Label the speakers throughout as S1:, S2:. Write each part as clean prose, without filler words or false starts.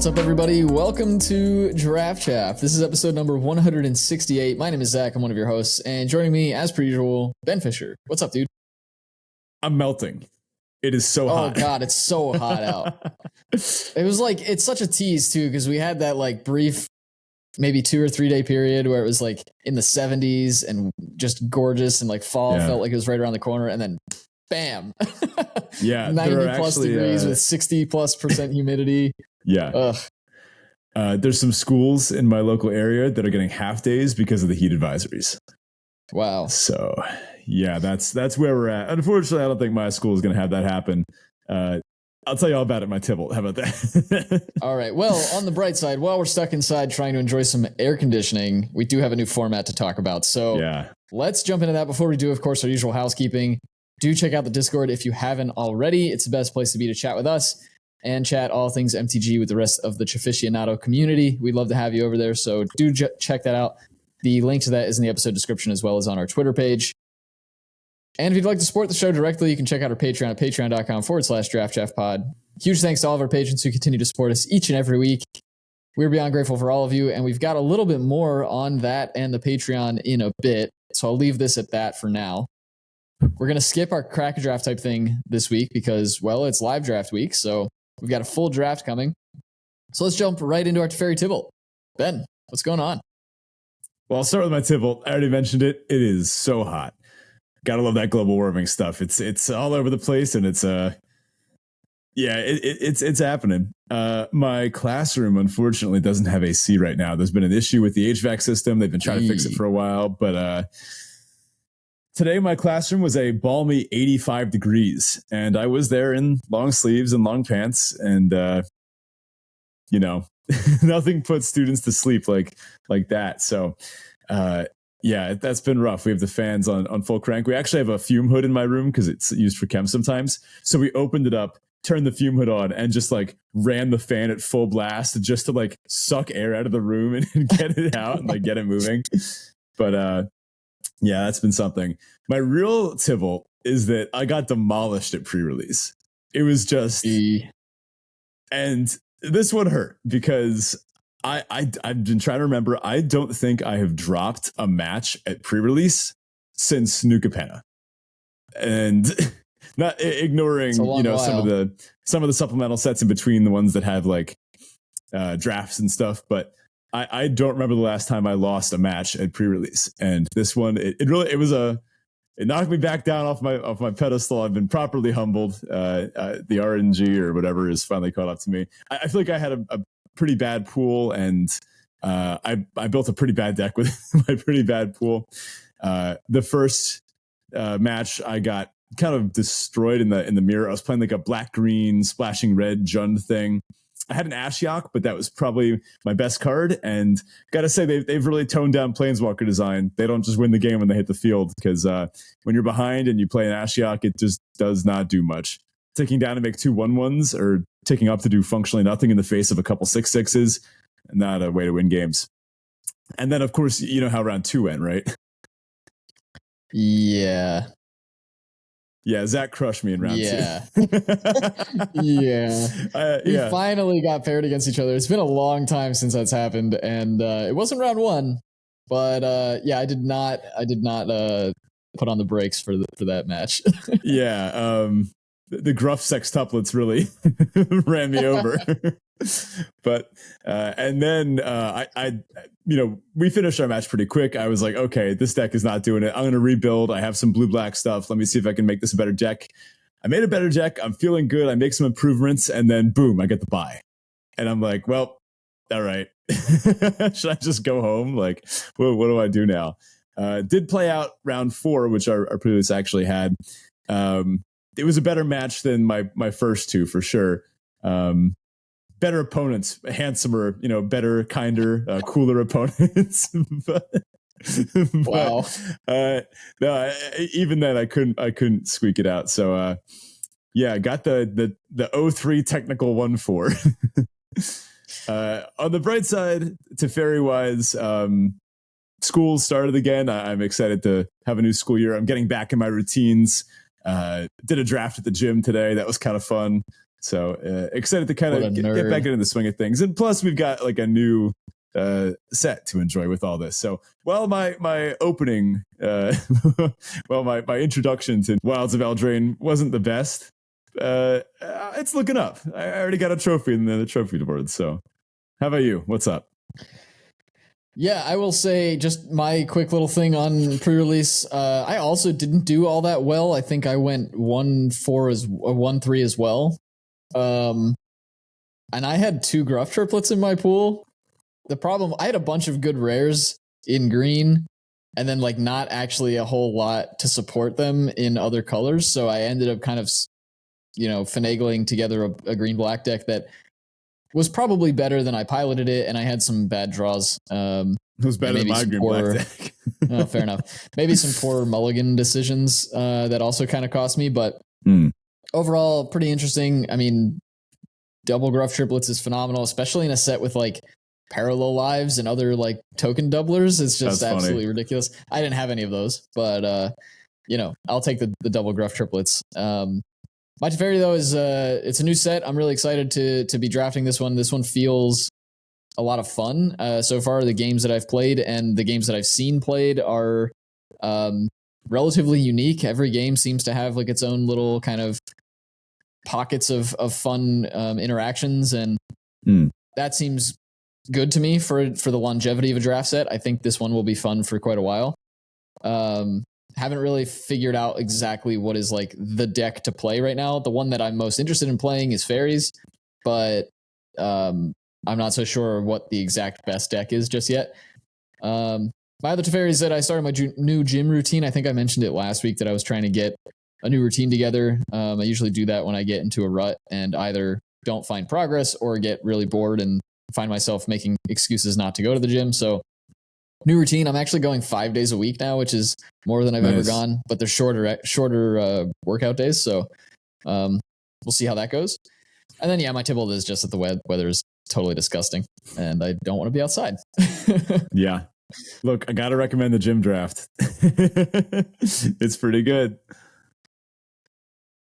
S1: What's up, everybody? Welcome to Chaff. This is episode number 168. My name is Zach. I'm one of your hosts, and joining me, as per usual, Ben Fisher. What's up, dude?
S2: I'm melting. It is so hot.
S1: Oh God, it's so hot out. It was like, it's such a tease too, because we had that like brief, maybe 2 or 3 day period where it was like in the 70s and just gorgeous, and like fall felt like it was right around the corner, and then bam.
S2: Yeah,
S1: 90 plus degrees with 60+% humidity.
S2: Yeah. There's some schools in my local area that are getting half days because of the heat advisories.
S1: Wow.
S2: So yeah, that's where we're at. Unfortunately, I don't think my school is going to have that happen. I'll tell you all about it, my Tybalt. How about that?
S1: All right. Well, on the bright side, while we're stuck inside trying to enjoy some air conditioning, we do have a new format to talk about. So let's jump into that. Before we do, of course, our usual housekeeping. Do check out the Discord if you haven't already. It's the best place to be to chat with us and chat all things MTG with the rest of the Chaficionado community. We'd love to have you over there, so do check that out. The link to that is in the episode description as well as on our Twitter page. And if you'd like to support the show directly, you can check out our Patreon at patreon.com/draftchaffpod. Huge thanks to all of our patrons who continue to support us each and every week. We're beyond grateful for all of you, and we've got a little bit more on that and the Patreon in a bit, so I'll leave this at that for now. We're going to skip our crack a draft type thing this week because, well, it's live draft week, so we've got a full draft coming. So let's jump right into our Teferi Tybalt. Ben, what's going on?
S2: Well, I'll start with my Tybalt. I already mentioned it. It is so hot. Gotta love that global warming stuff. It's all over the place, and it's happening. My classroom, unfortunately, doesn't have AC right now. There's been an issue with the HVAC system. They've been trying to fix it for a while, but today my classroom was a balmy 85 degrees, and I was there in long sleeves and long pants, and nothing puts students to sleep like that. So yeah, that's been rough. We have the fans on full crank. We actually have a fume hood in my room because it's used for chem sometimes. So we opened it up, turned the fume hood on, and just like ran the fan at full blast just to like suck air out of the room and get it out and like get it moving. But yeah, that's been something. My real Tybalt is that I got demolished at pre-release. It was just, and this one hurt because I've been trying to remember. I don't think I have dropped a match at pre-release since New Capenna, and not ignoring some of the supplemental sets in between, the ones that have like drafts and stuff. But I don't remember the last time I lost a match at pre-release, and this one it knocked me back down off my pedestal. I've been properly humbled. The RNG or whatever is finally caught up to me. I feel like I had a pretty bad pool, and I built a pretty bad deck with my pretty bad pool. The first match I got kind of destroyed in the mirror. I was playing like a black-green splashing red Jund thing. I had an Ashiok, but that was probably my best card. And gotta say, they've really toned down Planeswalker design. They don't just win the game when they hit the field, because when you're behind and you play an Ashiok, it just does not do much. Ticking down to make 2 1/1s or ticking up to do functionally nothing in the face of a couple 6/6s, not a way to win games. And then, of course, you know how round 2 went, right?
S1: Yeah.
S2: Yeah, Zach crushed me in round 2.
S1: Yeah. We finally got paired against each other. It's been a long time since that's happened, and it wasn't round 1, but I did not put on the brakes for that match.
S2: Yeah, the gruff sextuplets really ran me over. But and then we finished our match pretty quick. I was like, okay, this deck is not doing it. I'm going to rebuild. I have some blue-black stuff. Let me see if I can make this a better deck. I made a better deck. I'm feeling good. I make some improvements, and then boom, I get the bye. And I'm like, well, all right. Should I just go home? Like, what do I do now? Did play out round 4, which our previous actually had. It was a better match than my first 2 for sure. Better opponents, handsomer, better, kinder, cooler opponents.
S1: Wow.
S2: No, even then I couldn't squeak it out. So yeah, got the 0-3 technical 1-4. On the bright side, Teferi wise, school started again. I'm excited to have a new school year. I'm getting back in my routines. Did a draft at the gym today. That was kind of fun. So excited to kind of get back into the swing of things. And plus we've got like a new set to enjoy with all this. So my opening, my introduction to Wilds of Eldraine wasn't the best. It's looking up. I already got a trophy in the trophy board. So how about you? What's up?
S1: Yeah, I will say just my quick little thing on pre-release. I also didn't do all that well. I think I went 1-3 as well. And I had 2 Gruff triplets in my pool. The problem, I had a bunch of good rares in green, and then like not actually a whole lot to support them in other colors. So I ended up kind of, finagling together a green-black deck that was probably better than I piloted it, and I had some bad draws.
S2: It was better than my green-black deck.
S1: Oh, fair enough. Maybe some poor mulligan decisions that also kind of cost me, but overall, pretty interesting. I mean, double Gruff triplets is phenomenal, especially in a set with like parallel lives and other like token doublers. It's just absolutely ridiculous. I didn't have any of those, but I'll take the double Gruff triplets. My Teferi though is it's a new set. I'm really excited to be drafting this one. This one feels a lot of fun. So far, the games that I've played and the games that I've seen played are relatively unique. Every game seems to have like its own little kind of pockets of fun interactions, and that seems good to me for the longevity of a draft set. I think this one will be fun for quite a while. Haven't really figured out exactly what is like the deck to play right now. The one that I'm most interested in playing is fairies, but I'm not so sure what the exact best deck is just yet. My other Teferi is that I started my new gym routine. I think I mentioned it last week that I was trying to get a new routine together. I usually do that when I get into a rut and either don't find progress or get really bored and find myself making excuses not to go to the gym. So new routine. I'm actually going 5 days a week now, which is more than I've ever gone, but they're shorter workout days. So we'll see how that goes. And then, my Tybalt is just that the weather is totally disgusting and I don't want to be outside.
S2: Yeah. Look, I got to recommend the gym draft. It's pretty good.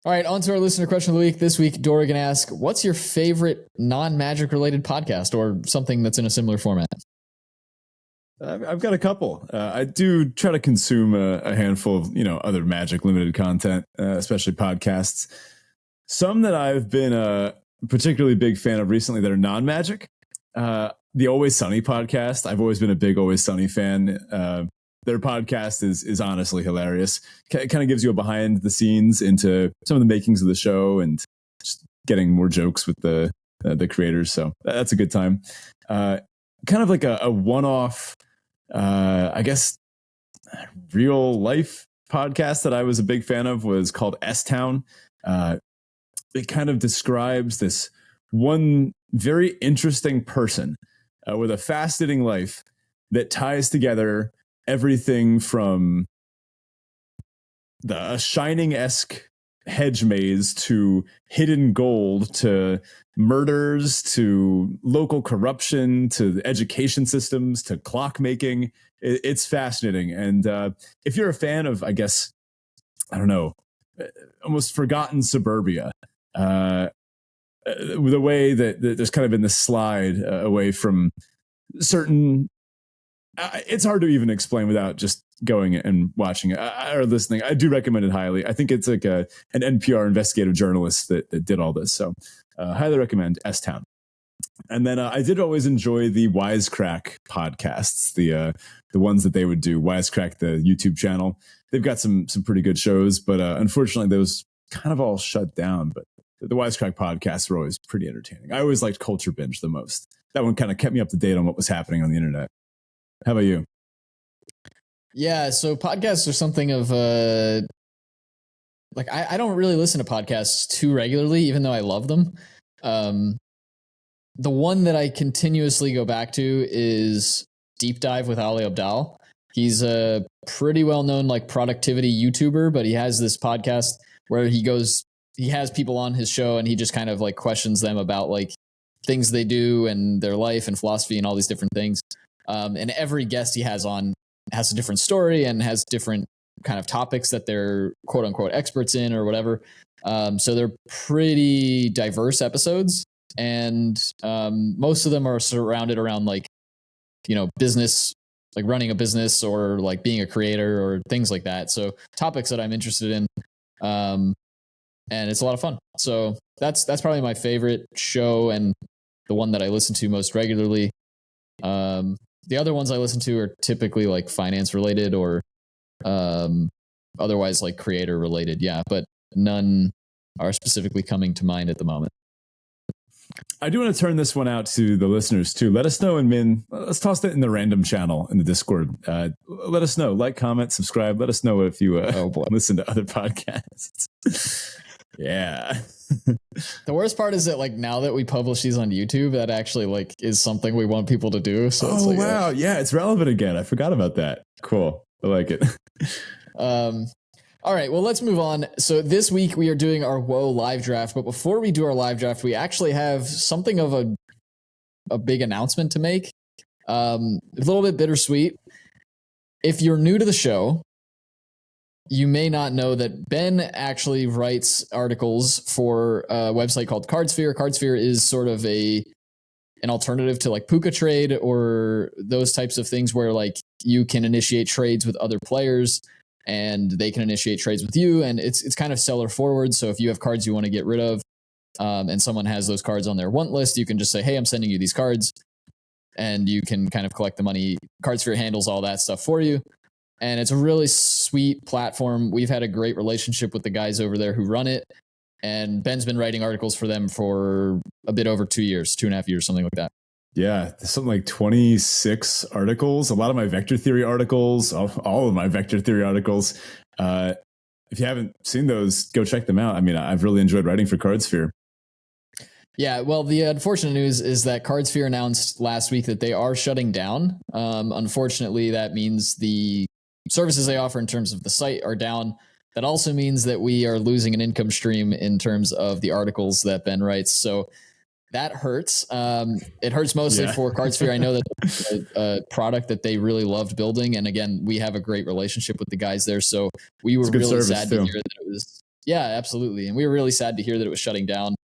S1: All right, on to our listener question of the week. This week, Dorgan asks, what's your favorite non-Magic related podcast or something that's in a similar format?
S2: I've got a couple. I do try to consume a handful of, other Magic limited content, especially podcasts. Some that I've been a particularly big fan of recently that are non-Magic. The Always Sunny podcast. I've always been a big Always Sunny fan. Their podcast is honestly hilarious. It kind of gives you a behind the scenes into some of the makings of the show and just getting more jokes with the creators. So that's a good time. Kind of like a one-off, I guess, real life podcast that I was a big fan of was called S-Town. It kind of describes this one very interesting person with a fascinating life that ties together everything from a Shining-esque hedge maze to hidden gold to murders to local corruption to the education systems to clockmaking. It's fascinating. And if you're a fan of, I guess, I don't know, almost forgotten suburbia, the way that there's kind of been this slide away from certain it's hard to even explain without just going and watching it or listening. I do recommend it highly. I think it's like an NPR investigative journalist that did all this. So highly recommend S-Town. And then I did always enjoy the Wisecrack podcasts, the ones that they would do. Wisecrack, the YouTube channel. They've got some pretty good shows, but unfortunately those kind of all shut down. But the Wisecrack podcasts were always pretty entertaining. I always liked Culture Binge the most. That one kind of kept me up to date on what was happening on the internet. How about you?
S1: Yeah, so podcasts are something of like I don't really listen to podcasts too regularly, even though I love them. The one that I continuously go back to is Deep Dive with Ali Abdal. He's a pretty well-known like productivity YouTuber, but he has this podcast where he has people on his show and he just kind of like questions them about like things they do and their life and philosophy and all these different things. And every guest he has on has a different story and has different kind of topics that they're quote unquote experts in or whatever. So they're pretty diverse episodes, and most of them are surrounded around like, business, like running a business or like being a creator or things like that. So topics that I'm interested in, and it's a lot of fun. So that's probably my favorite show and the one that I listen to most regularly. The other ones I listen to are typically like finance related or otherwise like creator related. Yeah, but none are specifically coming to mind at the moment.
S2: I do want to turn this one out to the listeners too. Let us know, and Min, let's toss that in the random channel in the Discord. Let us know, like, comment, subscribe. Let us know if you listen to other podcasts. Yeah.
S1: The worst part is that like now that we publish these on YouTube, that actually like is something we want people to do. So it's like,
S2: wow, yeah, it's relevant again. I forgot about that. Cool, I like it.
S1: All right, well, let's move on. So this week we are doing our WOE live draft, but before we do our live draft, we actually have something of a big announcement to make. A little bit bittersweet. If you're new to the show, you may not know that Ben actually writes articles for a website called CardSphere. CardSphere is sort of an alternative to like Puka Trade or those types of things where like you can initiate trades with other players and they can initiate trades with you. And it's kind of seller forward. So if you have cards you want to get rid of and someone has those cards on their want list, you can just say, hey, I'm sending you these cards and you can kind of collect the money. CardSphere handles all that stuff for you. And it's a really sweet platform. We've had a great relationship with the guys over there who run it. And Ben's been writing articles for them for a bit over 2 years, 2.5 years, something like that.
S2: Yeah, something like 26 articles. A lot of my vector theory articles, all of my vector theory articles. If you haven't seen those, go check them out. I mean, I've really enjoyed writing for CardSphere.
S1: Yeah, well, the unfortunate news is that CardSphere announced last week that they are shutting down. Unfortunately, that means the services they offer in terms of the site are down. That also means that we are losing an income stream in terms of the articles that Ben writes. So that hurts. It hurts mostly for CardSphere. I know that it's a product that they really loved building. And again, we have a great relationship with the guys there. So we were really sad to hear that it was. Yeah, absolutely. And we were really sad to hear that it was shutting down.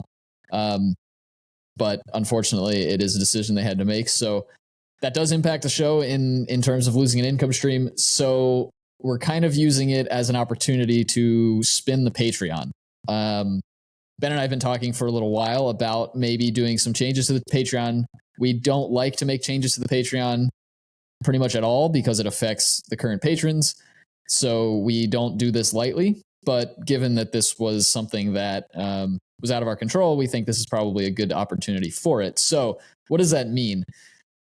S1: But unfortunately, it is a decision they had to make. So that does impact the show in terms of losing an income stream. So we're kind of using it as an opportunity to spin the Patreon. Ben and I have been talking for a little while about maybe doing some changes to the Patreon. We don't like to make changes to the Patreon pretty much at all because it affects the current patrons. So we don't do this lightly. But given that this was something that was out of our control, we think this is probably a good opportunity for it. So what does that mean?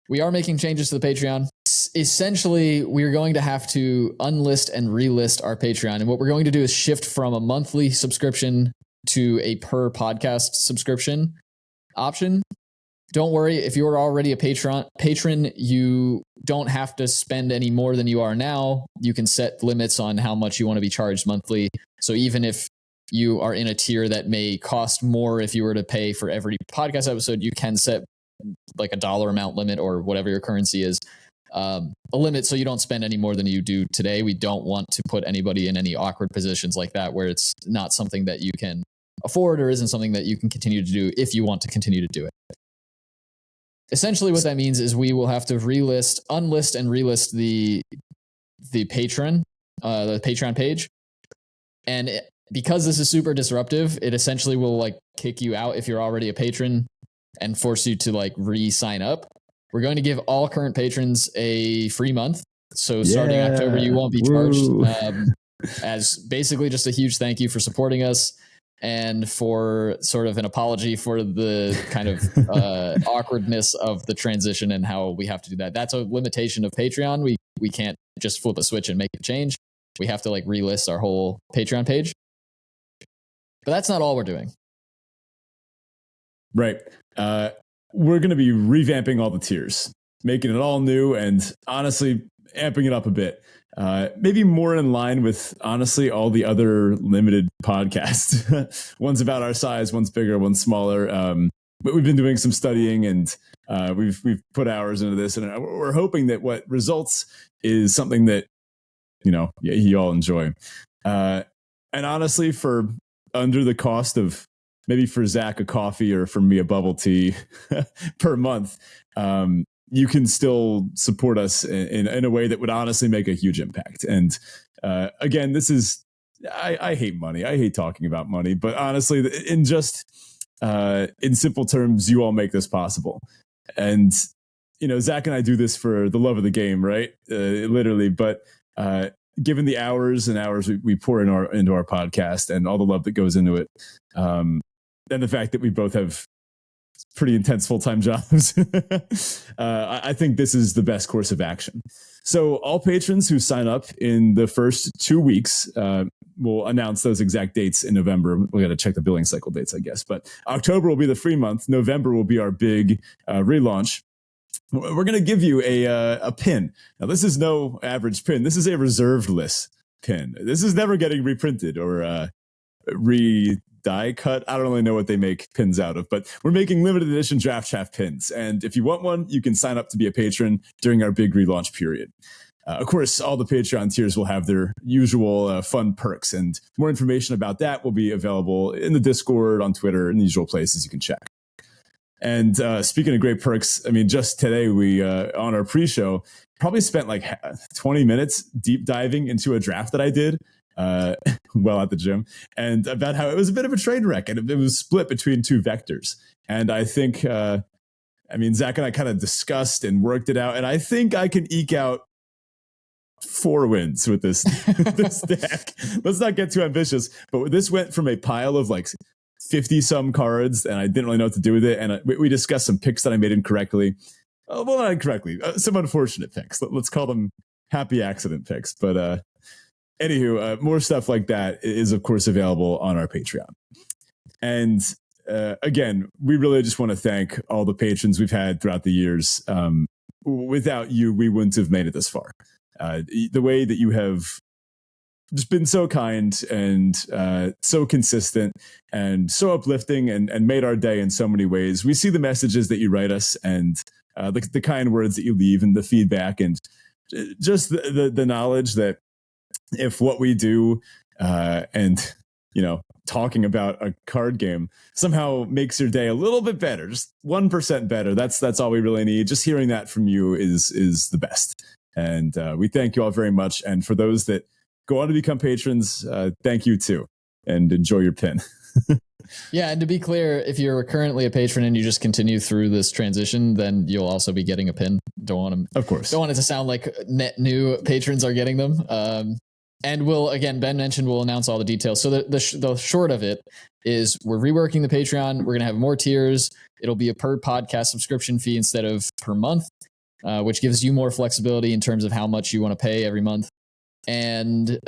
S1: We are making changes to the Patreon. Essentially, we're going to have to unlist and relist our Patreon. And what we're going to do is shift from a monthly subscription to a per podcast subscription option. Don't worry, if you're already a patron, you don't have to spend any more than you are now. You can set limits on how much you want to be charged monthly. So even if you are in a tier that may cost more if you were to pay for every podcast episode, you can set like a dollar amount limit or whatever your currency is, a limit so you don't spend any more than you do today. We don't want to put anybody in any awkward positions like that where it's not something that you can afford or isn't something that you can continue to do if you want to continue to do it. Essentially what that means is we will have to unlist and relist the Patreon page. And because this is super disruptive, it essentially will like kick you out if you're already a patron and force you to like re-sign up. We're going to give all current patrons a free month. So starting October, you won't be charged, as basically just a huge thank you for supporting us and for sort of an apology for the kind of awkwardness of the transition and how we have to do that. That's a limitation of Patreon. We can't just flip a switch and make a change. We have to like relist our whole Patreon page. But that's not all we're doing.
S2: Right. We're going to be revamping all the tiers, making it all new and honestly amping it up a bit. Maybe more in line with, honestly, all the other limited podcasts. One's about our size, one's bigger, one's smaller. But we've been doing some studying and we've put hours into this. And we're hoping that what results is something that, you all enjoy. And honestly, for under the cost of maybe for Zach a coffee or for me a bubble tea per month, you can still support us in a way that would honestly make a huge impact. And again, this is, I hate money. I hate talking about money, but honestly, in simple terms, you all make this possible. And, Zach and I do this for the love of the game, right? Literally. But given the hours and hours we pour into our podcast and all the love that goes into it, and the fact that we both have pretty intense full-time jobs, I think this is the best course of action. So all patrons who sign up in the first 2 weeks, we'll announce those exact dates in November. We got to check the billing cycle dates, I guess. But October will be the free month. November will be our big relaunch. We're going to give you a pin. Now, this is no average pin. This is a reserved list pin. This is never getting reprinted or die cut. I don't really know what they make pins out of, but we're making limited edition Draft Chaff pins. And if you want one, you can sign up to be a patron during our big relaunch period. Of course, all the Patreon tiers will have their usual fun perks, and more information about that will be available in the Discord, on Twitter, and the usual places you can check. And speaking of great perks, I mean, just today we, on our pre-show, probably spent like 20 minutes deep diving into a draft that I did while at the gym, and about how it was a bit of a train wreck, and it was split between two vectors. And I think, Zach and I kind of discussed and worked it out, and I think I can eke out 4 wins with this deck. Let's not get too ambitious, but this went from a pile of like 50 some cards, and I didn't really know what to do with it. And we discussed some picks that I made incorrectly. Well, not incorrectly, some unfortunate picks. Let's call them happy accident picks. But anywho, more stuff like that is of course available on our Patreon. And again, we really just want to thank all the patrons we've had throughout the years. Without you, we wouldn't have made it this far. The way that you have just been so kind and so consistent and so uplifting and made our day in so many ways. We see the messages that you write us and the kind words that you leave and the feedback and just the knowledge that if what we do and talking about a card game somehow makes your day a little bit better, just 1% better, that's all we really need. Just hearing that from you is the best. And we thank you all very much. And for those that go on to become patrons, thank you too, and enjoy your pin.
S1: Yeah, and to be clear, if you're currently a patron and you just continue through this transition, then you'll also be getting a pin. Don't want it to sound like net new patrons are getting them. And Ben mentioned we'll announce all the details. So the short of it is we're reworking the Patreon. We're going to have more tiers. It'll be a per podcast subscription fee instead of per month, which gives you more flexibility in terms of how much you want to pay every month. And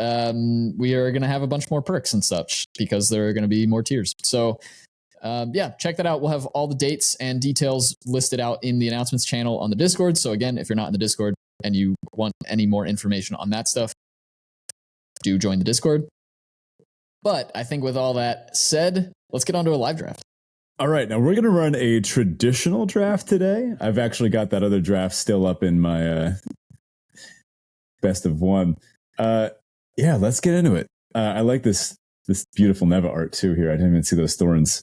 S1: we are going to have a bunch more perks and such because there are going to be more tiers. So check that out. We'll have all the dates and details listed out in the announcements channel on the Discord. So again, if you're not in the Discord and you want any more information on that stuff, do join the Discord. But I think with all that said, let's get on to a live draft.
S2: All right, now we're going to run a traditional draft today. I've actually got that other draft still up in my best of one. Let's get into it. I like this beautiful Neva art too here. I didn't even see those thorns.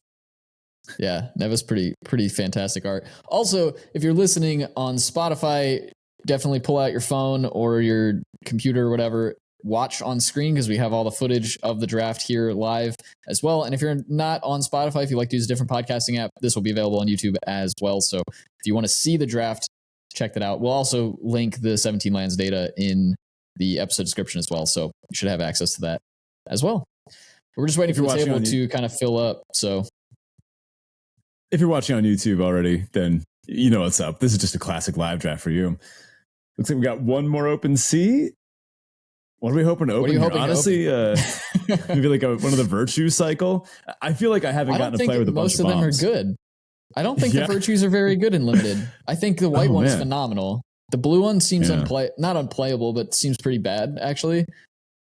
S1: Yeah, Neva's pretty fantastic art. Also, if you're listening on Spotify, definitely pull out your phone or your computer or whatever. Watch on screen because we have all the footage of the draft here live as well. And if you're not on Spotify, if you like to use a different podcasting app, this will be available on YouTube as well. So if you want to see the draft, check that out. We'll also link the 17 lands data in the episode description as well. So you should have access to that as well. We're just waiting for the table to kind of fill up. So
S2: if you're watching on YouTube already, then you know what's up. This is just a classic live draft for you. Looks like we got one more open sea. What are we hoping to open? Honestly, maybe like one of the virtue cycle. I feel like I haven't gotten to play with a bunch of bombs.
S1: Most of them are good. I don't think the virtues are very good in limited. I think the white one's phenomenal. The blue one seems not unplayable, but seems pretty bad actually.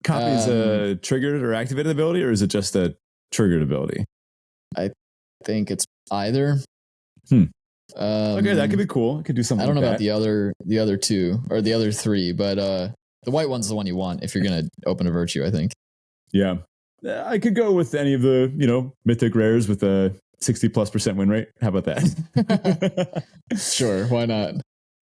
S2: Copies a triggered or activated ability, or is it just a triggered ability?
S1: I think it's either.
S2: Okay, that could be cool. It could do something.
S1: I don't know about the other two or the other three, but the white one's the one you want if you're going to open a virtue, I think.
S2: Yeah. I could go with any of the, mythic rares with a 60+% win rate. How about that?
S1: Sure, why not?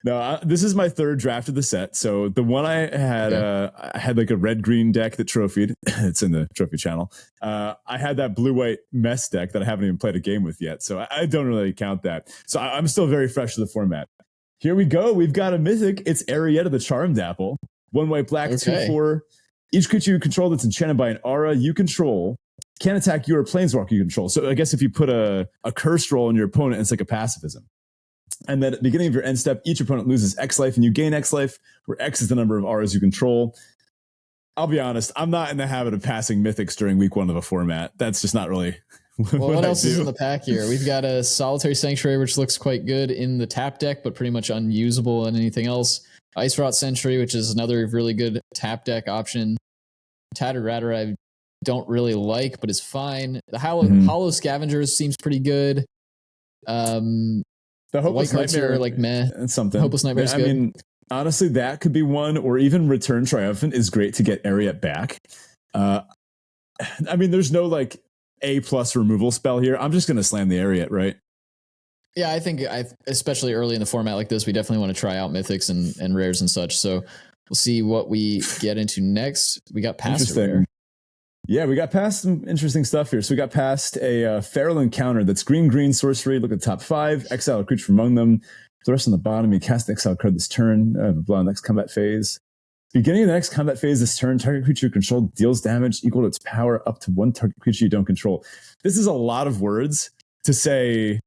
S2: No, this is my third draft of the set. So the one I had like a red-green deck that trophied. It's in the trophy channel. I had that blue-white mess deck that I haven't even played a game with yet. So I don't really count that. So I'm still very fresh to the format. Here we go. We've got a mythic. It's Arietta the Charmed Apple. 1 white, black, 2/4. Each creature you control that's enchanted by an aura you control can attack you or planeswalker you control. So I guess if you put a curse roll on your opponent, it's like a pacifism. And then at the beginning of your end step, each opponent loses X life and you gain X life, where X is the number of auras you control. I'll be honest, I'm not in the habit of passing mythics during week 1 of a format. That's just not really
S1: what else is in the pack here? We've got a Solitary Sanctuary, which looks quite good in the tap deck, but pretty much unusable in anything else. Ice Rot Sentry, which is another really good tap deck option. Tattered Ratter, I don't really like, but it's fine. The Hollow Scavengers seems pretty good.
S2: The Hopeless Nightmare,
S1: like meh.
S2: And something.
S1: Hopeless Nightmare is good. I mean,
S2: honestly, that could be one, or even Return Triumphant is great to get Ariette back. I mean, there's no like A+ removal spell here. I'm just going to slam the Ariette, right?
S1: Yeah, I think especially early in the format like this, we definitely want to try out mythics and rares and such. So we'll see what we get into next. We got past a rare.
S2: Yeah, we got past some interesting stuff here. So we got past a feral encounter that's green sorcery. Look at the top 5. Exile a creature from among them. For the rest on the bottom, you cast an exile card this turn. Blah, next combat phase. Beginning of the next combat phase this turn, target creature you control deals damage equal to its power up to 1 target creature you don't control. This is a lot of words to say.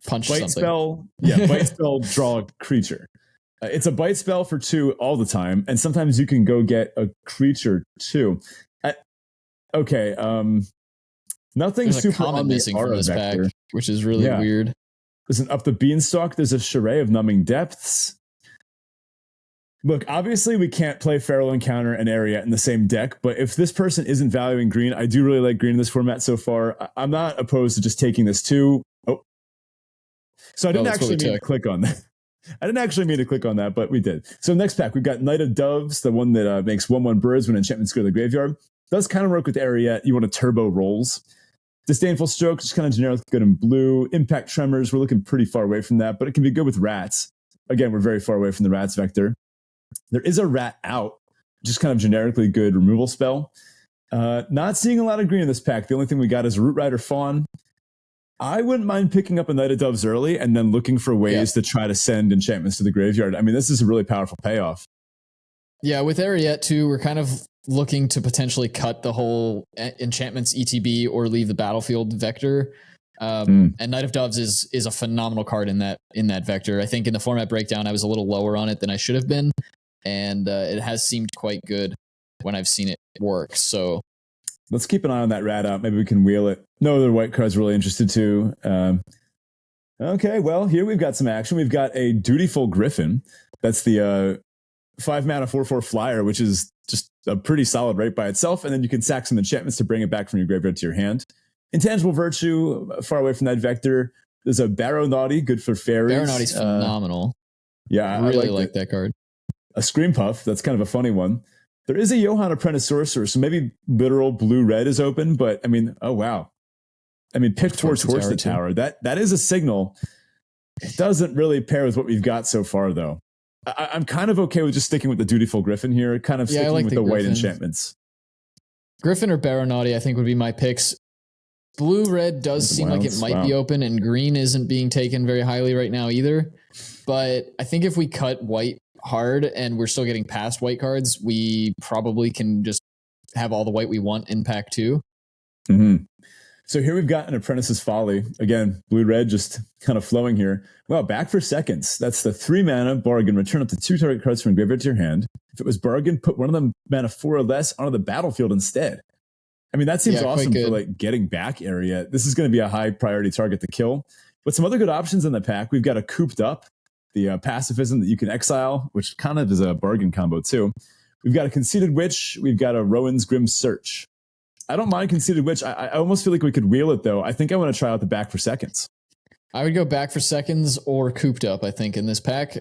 S1: Punch
S2: bite
S1: something.
S2: Spell. Yeah, bite spell, draw a creature. It's a bite spell for 2 all the time, and sometimes you can go get a creature too. Nothing
S1: there's
S2: super
S1: a common missing from this pack, which is really weird.
S2: There's an Up the Beanstalk. There's a Charade of Numbing Depths. Look, obviously we can't play Feral Encounter and Ariette in the same deck, but if this person isn't valuing green, I do really like green in this format so far. I'm not opposed to just taking this too. So I didn't actually mean to click on that. I didn't actually mean to click on that, but we did. So next pack, we've got Knight of Doves, the one that makes 1/1 birds when enchantments go to the graveyard. Does kind of work with Ariette. You want to turbo rolls. Disdainful Stroke, just kind of generically good in blue. Impact Tremors, we're looking pretty far away from that, but it can be good with rats. Again, we're very far away from the rats vector. There is a Rat Out, just kind of generically good removal spell. Not seeing a lot of green in this pack. The only thing we got is Root Rider Fawn. I wouldn't mind picking up a Knight of Doves early and then looking for ways to try to send enchantments to the graveyard. I mean, this is a really powerful payoff. Yeah,
S1: with Ariette too, we're kind of looking to potentially cut the whole enchantments ETB or leave the battlefield vector. And Knight of Doves is a phenomenal card in that vector. I think in the format breakdown, I was a little lower on it than I should have been, and it has seemed quite good when I've seen it work. So
S2: let's keep an eye on that Rat Out. Maybe we can wheel it. No other white cards really interested too. Okay, well, here we've got some action. We've got a Dutiful Griffin. That's the 5 mana 4/4 flyer, which is just a pretty solid rate by itself. And then you can sack some enchantments to bring it back from your graveyard to your hand. Intangible Virtue, far away from that vector. There's a Barrow Naughty, good for fairies.
S1: Barrow Naughty's phenomenal.
S2: Yeah,
S1: I really like that card.
S2: A Scream Puff, that's kind of a funny one. There is a Johann Apprentice Sorcerer, so maybe literal blue-red is open, but I mean, oh wow. I mean, pick Torch the Tower. That is a signal. It doesn't really pair with what we've got so far, though. I'm kind of okay with just sticking with the Dutiful Griffin here, kind of sticking with the white enchantments.
S1: Griffin or Barrow Naughty, I think, would be my picks. Blue-red does seem like it might be open, and green isn't being taken very highly right now either. But I think if we cut white hard and we're still getting past white cards, we probably can just have all the white we want in pack 2.
S2: Mm-hmm. So here we've got an Apprentice's Folly. Again, blue-red just kind of flowing here. Well, back for seconds. That's the 3 mana bargain. Return up to 2 target cards from graveyard to your hand. If it was bargain, put one of them mana 4 or less onto the battlefield instead. I mean, that seems awesome for like getting back area. This is going to be a high priority target to kill. But some other good options in the pack. We've got a Cooped Up, the pacifism that you can exile, which kind of is a bargain combo too. We've got a Conceited Witch. We've got a Rowan's Grim Search. I don't mind Conceited Witch. I almost feel like we could wheel it though. I think I want to try out the back for seconds.
S1: I would go back for seconds or cooped up, I think, in this pack.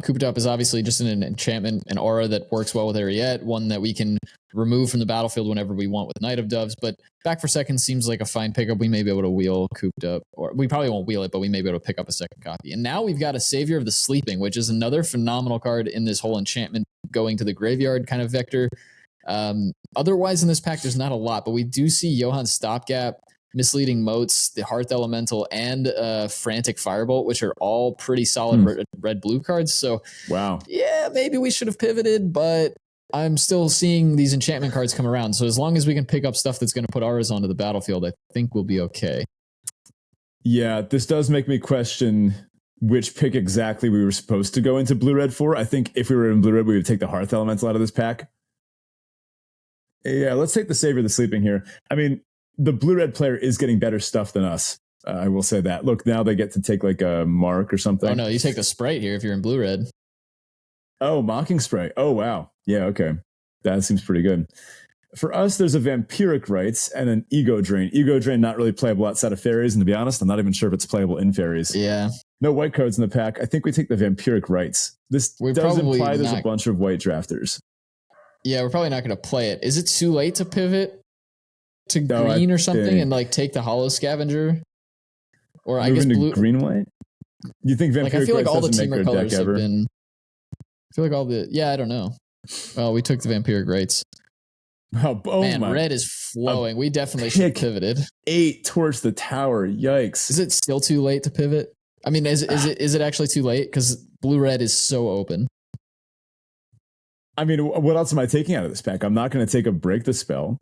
S1: Cooped up is obviously just an enchantment, an aura that works well with Ariette, one that we can remove from the battlefield whenever we want with Knight of Doves. But back for seconds seems like a fine pickup. We may be able to wheel cooped up, or we probably won't wheel it, but we may be able to pick up a second copy. And now we've got a Savior of the Sleeping, which is another phenomenal card in this whole enchantment going to the graveyard kind of vector. Otherwise in this pack, there's not a lot, but we do see Johan's Stopgap, Misleading Motes, the Hearth Elemental, and Frantic Firebolt, which are all pretty solid red-blue cards. So,
S2: wow.
S1: Yeah, maybe we should have pivoted, but I'm still seeing these enchantment cards come around. So as long as we can pick up stuff that's going to put auras onto the battlefield, I think we'll be okay.
S2: Yeah, this does make me question which pick exactly we were supposed to go into blue-red for. I think if we were in blue-red, we would take the Hearth Elemental out of this pack. Yeah, let's take the Savior of the Sleeping here. I mean, the blue-red player is getting better stuff than us. I will say that. Look, now they get to take like a mark or something.
S1: Oh, no, you take the Sprite here if you're in blue-red.
S2: Oh, Mocking Sprite. Oh, wow. Yeah, okay. That seems pretty good. For us, there's a Vampiric Rites and an Ego Drain. Ego Drain not really playable outside of fairies, and to be honest, I'm not even sure if it's playable in fairies.
S1: Yeah.
S2: No white cards in the pack. I think we take the Vampiric Rites. This does imply there's a bunch of white drafters.
S1: Yeah, we're probably not going to play it. Is it too late to pivot to green or something and like take the Hollow Scavenger? Or I guess blue,
S2: green white? You think Vampiric
S1: I feel like
S2: Rites
S1: all the
S2: doesn't make
S1: teamer
S2: our
S1: colors
S2: deck
S1: have
S2: ever?
S1: been. I feel like all the I don't know. Oh, we took the Vampiric Rites.
S2: Oh
S1: man,
S2: my.
S1: red is flowing. We definitely should have pivoted.
S2: 8 towards the tower. Yikes.
S1: Is it still too late to pivot? I mean, is it actually too late? Because blue red is so open.
S2: I mean, what else am I taking out of this pack? I'm not going to take a Break the Spell.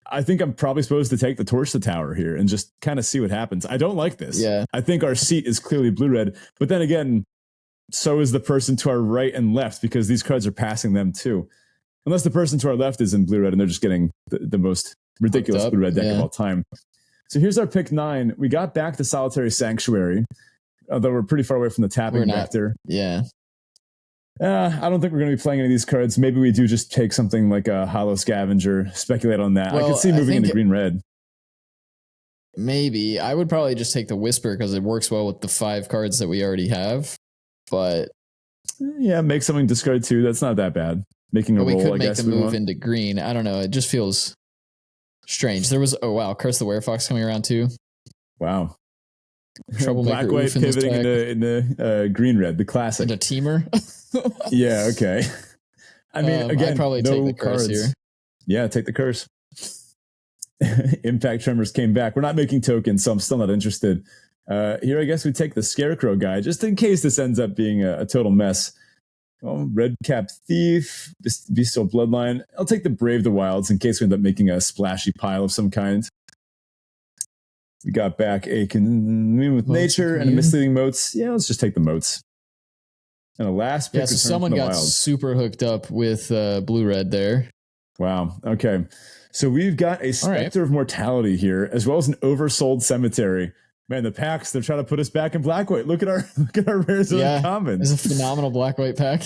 S2: I think I'm probably supposed to take the Torch the Tower here and just kind of see what happens. I don't like this.
S1: Yeah.
S2: I think our seat is clearly blue-red, but then again, so is the person to our right and left because these cards are passing them too. Unless the person to our left is in blue-red and they're just getting the most ridiculous blue-red deck of all time. So here's our pick 9. We got back to Solitary Sanctuary, although we're pretty far away from the tapping vector.
S1: Yeah.
S2: I don't think we're going to be playing any of these cards. Maybe we do just take something like a Hollow Scavenger, speculate on that. Well, I can see moving into green-red.
S1: Maybe. I would probably just take the Whisper because it works well with the 5 cards that we already have. But
S2: yeah, make something discard 2. That's not that bad. Making a roll, I guess. We could make the move
S1: into green. I don't know. It just feels strange. There was, Curse the Werefox coming around too.
S2: Wow.
S1: Troublemaker
S2: Black white pivoting into green red, the classic.
S1: Into teamer.
S2: Yeah, okay. I mean, again,
S1: I'd probably take the curse here.
S2: Yeah, take the curse. Impact Tremors came back. We're not making tokens, so I'm still not interested. Here, I guess we take the Scarecrow guy, just in case this ends up being a total mess. Well, Red Cap Thief, Bestial Bloodline. I'll take the Brave the Wilds in case we end up making a splashy pile of some kind. We got back a Commune with Nature and a Misleading Motes. Yeah, let's just take the Motes. And a last pick.
S1: Yeah, so someone got super hooked up with blue-red there.
S2: Wow. Okay. So we've got a Spectre of Mortality here, as well as an Oversold Cemetery. Man, the packs, they're trying to put us back in black-white. Look at our rares and commons.
S1: It's a phenomenal black-white pack.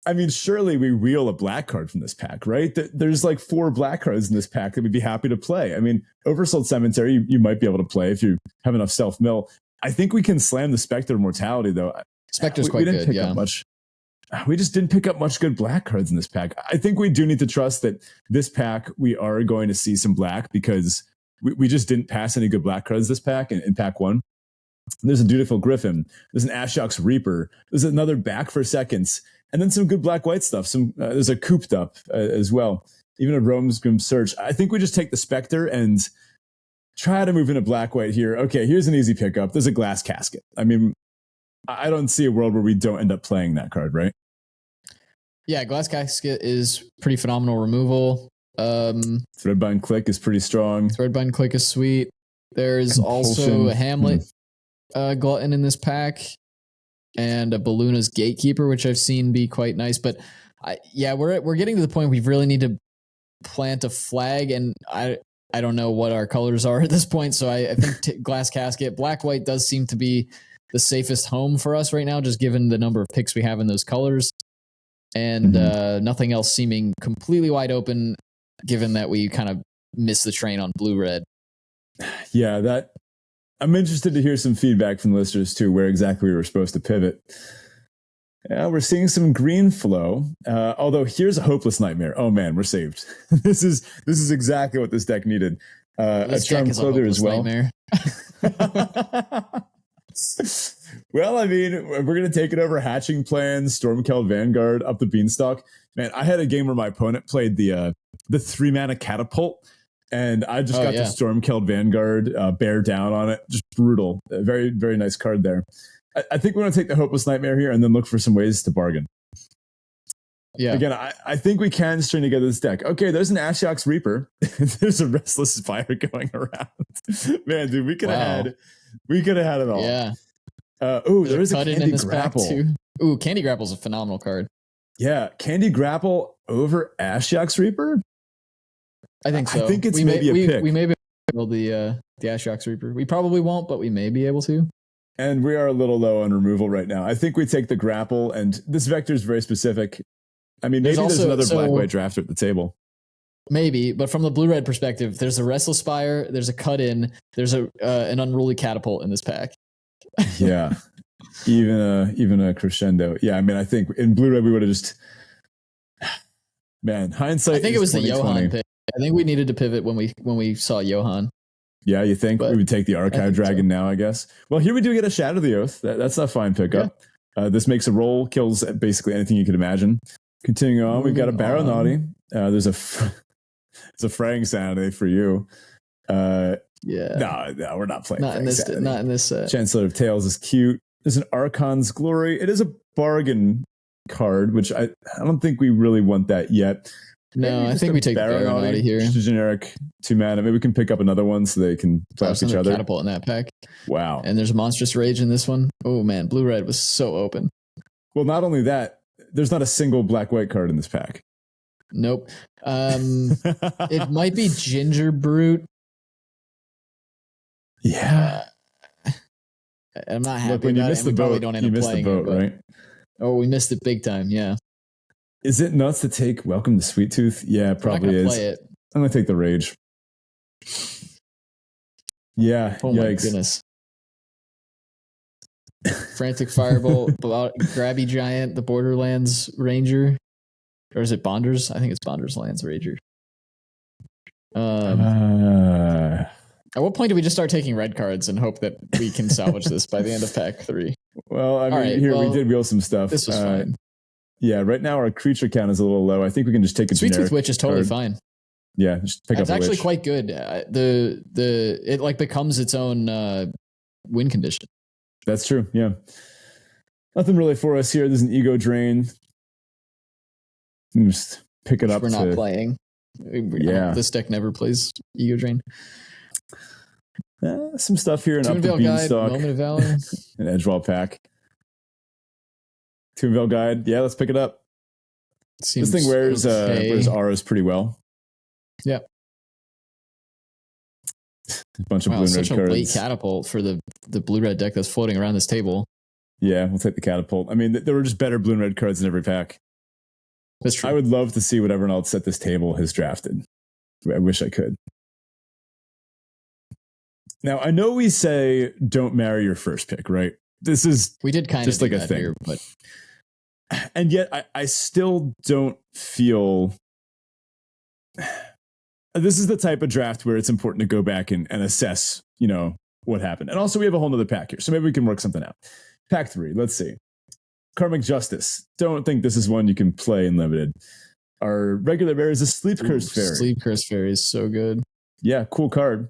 S2: I mean, surely we wheel a black card from this pack, right? There's like 4 black cards in this pack that we'd be happy to play. I mean, Oversold Cemetery, you might be able to play if you have enough self-mill. I think we can slam the Spectre of Mortality, though.
S1: Spectre's quite good,
S2: pick up much. We just didn't pick up much good black cards in this pack. I think we do need to trust that this pack, we are going to see some black because we just didn't pass any good black cards this pack in pack 1. There's a Dutiful Griffin. There's an Ashok's Reaper. There's another Back for Seconds. And then some good black-white stuff. There's a Cooped Up as well. Even a Rome's Grim Search. I think we just take the Spectre and try to move into black-white here. Okay, here's an easy pickup. There's a Glass Casket. I mean, I don't see a world where we don't end up playing that card, right?
S1: Yeah, Glass Casket is pretty phenomenal removal.
S2: Threadbind Click is pretty strong.
S1: Threadbind Click is sweet. There's also a Hamlet Glutton in this pack. And a Balluna's Gatekeeper, which I've seen be quite nice. But we're getting to the point we really need to plant a flag, and I don't know what our colors are at this point. So I think Glass Casket, black-white does seem to be the safest home for us right now, just given the number of picks we have in those colors, and nothing else seeming completely wide open, given that we kind of missed the train on blue-red.
S2: Yeah, that. I'm interested to hear some feedback from the listeners too, where exactly we were supposed to pivot. Yeah, we're seeing some green flow. Although here's a hopeless nightmare. Oh man, we're saved. This is exactly what this deck needed. A Charm Clothier as well. Well, I mean, we're going to take it over Hatching Plan, Stormkeld Vanguard, up the Beanstalk. Man, I had a game where my opponent played the 3-mana Catapult, and I just got the Stormkeld Vanguard, bear down on it. Just brutal. A very, very nice card there. I think we want to take the Hopeless Nightmare here and then look for some ways to bargain. Yeah. Again, I think we can string together this deck. Okay, there's an Ashiok's Reaper. There's a Restless Spire going around. Man, dude, we could have had it all.
S1: Yeah.
S2: There is a Candy Grapple
S1: too. Ooh, Candy Grapple's a phenomenal card.
S2: Yeah, Candy Grapple over Ashiok's Reaper?
S1: I think so.
S2: I think it's maybe a pick.
S1: We may be able to the Ashiok's Reaper. We probably won't, but we may be able to.
S2: And we are a little low on removal right now. I think we take the Grapple, and this vector is very specific. I mean, maybe there's another black-white drafter at the table.
S1: Maybe, but from the blue-red perspective, there's a Restless Spire, there's a cut-in, there's an Unruly Catapult in this pack.
S2: Yeah, even a Crescendo. Yeah, I mean, I think in blue-red we would have just... Man, hindsight.
S1: I think it was the Johan pick. I think we needed to pivot when we saw Johan.
S2: Yeah, you think we would take the Archive Dragon now, I guess. Well, here we do get a Shadow the Oath. That's a fine pickup. Yeah. This makes a roll, kills basically anything you could imagine. Continuing on, we've got a Baronauti. There's a Fraying Sanity for you. No, we're not playing.
S1: Not in this.
S2: Chancellor of Tales is cute. There's an Archon's Glory. It is a bargain card, which I don't think we really want that yet.
S1: No, I think we take Baronauti here.
S2: Just a generic 2-mana. Maybe we can pick up another one so they can play off each other.
S1: Catapult in that pack.
S2: Wow.
S1: And there's Monstrous Rage in this one. Oh man, blue-red was so open.
S2: Well, not only that, there's not a single black-white card in this pack.
S1: Nope. It might be Ginger Brute.
S2: Yeah.
S1: I'm not happy.
S2: Look, when you miss the boat, you miss the boat, right?
S1: Oh, we missed it big time. Yeah.
S2: Is it nuts to take Welcome to Sweet Tooth? Yeah, it probably is. Play it. I'm gonna take the Rage. Yeah.
S1: Oh my goodness. Frantic Firebolt, Grabby Giant, the Borderlands Ranger, or is it Bonders? I think it's Bonders Lands Ranger. At what point do we just start taking red cards and hope that we can salvage this by the end of pack 3?
S2: Well, I mean, we did wheel some stuff.
S1: This was fine.
S2: Yeah, right now our creature count is a little low. I think we can just take a
S1: Sweet
S2: generic
S1: Tooth Witch is totally
S2: card.
S1: Fine.
S2: Yeah, just pick up. It's
S1: actually
S2: witch.
S1: Quite good. It like becomes its own win condition.
S2: That's true. Yeah, nothing really for us here. There's an Ego Drain. Just pick it up.
S1: We're not playing. This deck never plays Ego Drain.
S2: Some stuff here and up the Beanstalk.
S1: Moment of Valor.
S2: An Edgewall pack. Toonvale Guide. Yeah, let's pick it up. This thing wears auras pretty well.
S1: Yeah.
S2: A bunch of blue and red
S1: cards. Such a late catapult for the blue-red deck that's floating around this table.
S2: Yeah, we'll take the catapult. I mean, there were just better blue and red cards in every pack.
S1: That's true.
S2: I would love to see what everyone else at this table has drafted. I wish I could. Now, I know we say don't marry your first pick, right? This is
S1: we did kind
S2: just
S1: of
S2: like a thing.
S1: Here, but
S2: and yet I still don't feel this is the type of draft where it's important to go back and assess, what happened. And also we have a whole nother pack here, so maybe we can work something out. Pack 3, let's see. Karmic Justice. Don't think this is one you can play in limited. Our regular bear is a Sleep Cursed Fairy.
S1: Sleep Cursed Fairy is so good.
S2: Yeah, cool card.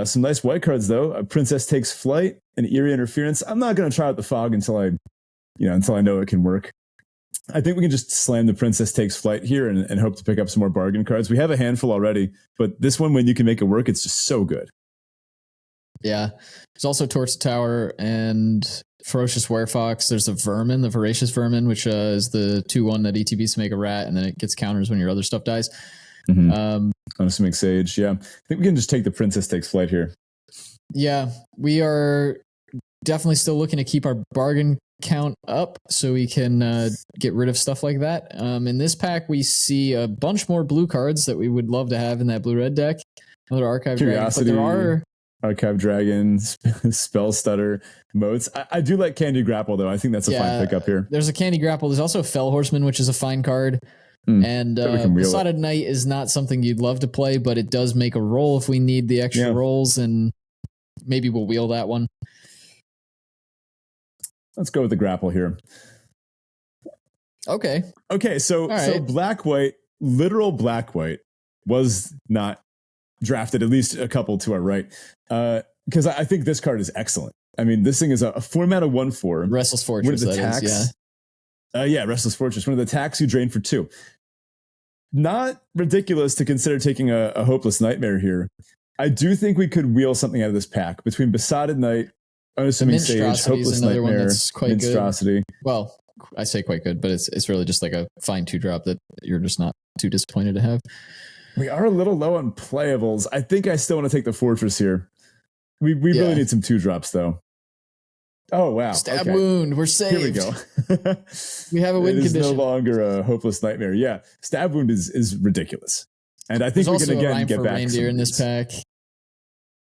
S2: Some nice white cards though. A Princess Takes Flight, an Eerie Interference. I'm not going to try out the Fog until I know it can work. I think we can just slam the Princess Takes Flight here and hope to pick up some more bargain cards. We have a handful already, but this one, when you can make it work, it's just so good.
S1: Yeah. There's also Torch Tower and Ferocious Werefox. There's the Vermin, the Voracious Vermin, which is the 2/1 that ETBs to make a rat, and then it gets counters when your other stuff dies.
S2: Mm-hmm. Unassuming Sage. Yeah. I think we can just take the Princess Takes Flight here.
S1: Yeah. We are definitely still looking to keep our bargain count up so we can get rid of stuff like that. In this pack, we see a bunch more blue cards that we would love to have in that blue-red deck. Another Archive
S2: Curiosity.
S1: Dragon, but
S2: Archive Dragon, Spell Stutter, Moats. I do like Candy Grapple, though. I think that's a fine pickup here.
S1: There's a Candy Grapple. There's also Fell Horseman, which is a fine card. And Besotted Knight is not something you'd love to play, but it does make a roll if we need the extra rolls, and maybe we'll wheel that one.
S2: Let's go with the Grapple here.
S1: Okay,
S2: so Black-White, literal Black-White, was not drafted, at least a couple to our right, because I think this card is excellent. I mean, this thing is a format of 1/4.
S1: Restless Fortress,
S2: Restless Fortress. One of the attacks you drain for 2. Not ridiculous to consider taking a Hopeless Nightmare here. I do think we could wheel something out of this pack between Besotted Knight, Unassuming Sage, Hopeless Nightmare, Minstrosity.
S1: Well, I say quite good, but it's really just like a fine 2-drop that you're just not too disappointed to have.
S2: We are a little low on playables. I think I still want to take the Fortress here. We really need some 2-drops, though. Oh, wow.
S1: Stab Wound. We're saved.
S2: Here we go.
S1: We have a win condition.
S2: It is no longer a Hopeless Nightmare. Yeah. Stab Wound is ridiculous. And I think we can, again, get back
S1: Reindeer in this pack.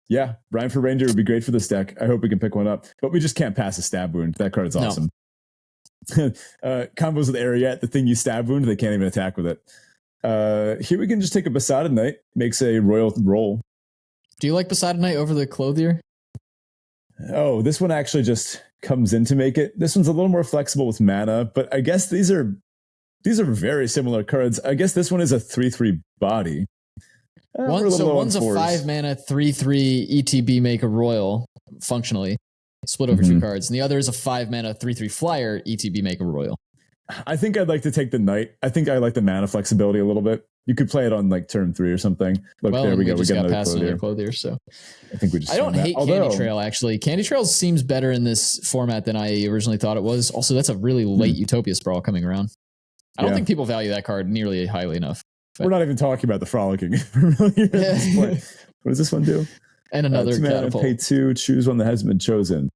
S2: Yeah. Rhyme for Reindeer would be great for this deck. I hope we can pick one up. But we just can't pass a Stab Wound. That card is awesome. Combos with Ariette, the thing you Stab Wound, they can't even attack with it. Here we can just take a Besotted Knight. Makes a royal roll.
S1: Do you like Besotted Knight over the Clothier?
S2: Oh, this one actually just comes in to make it. This one's a little more flexible with mana, but I guess these are very similar cards. I guess this one is a 3/3 body.
S1: One's a 5 mana 3/3 ETB make a royal functionally split over 2 cards, and the other is a 5 mana 3/3 flyer ETB make a royal.
S2: I think I'd like to take the Knight. I think I like the mana flexibility a little bit. You could play it on like turn 3 or something. Look, there we go. We got another Clothier.
S1: So
S2: I think we just.
S1: I don't hate Candy Trail actually. Candy Trail seems better in this format than I originally thought it was. Also, that's a really late Utopia Sprawl coming around. I don't think people value that card nearly highly enough.
S2: We're not even talking about the frolicking. What does this one do?
S1: And another catapult.
S2: Pay 2. Choose one that hasn't been chosen.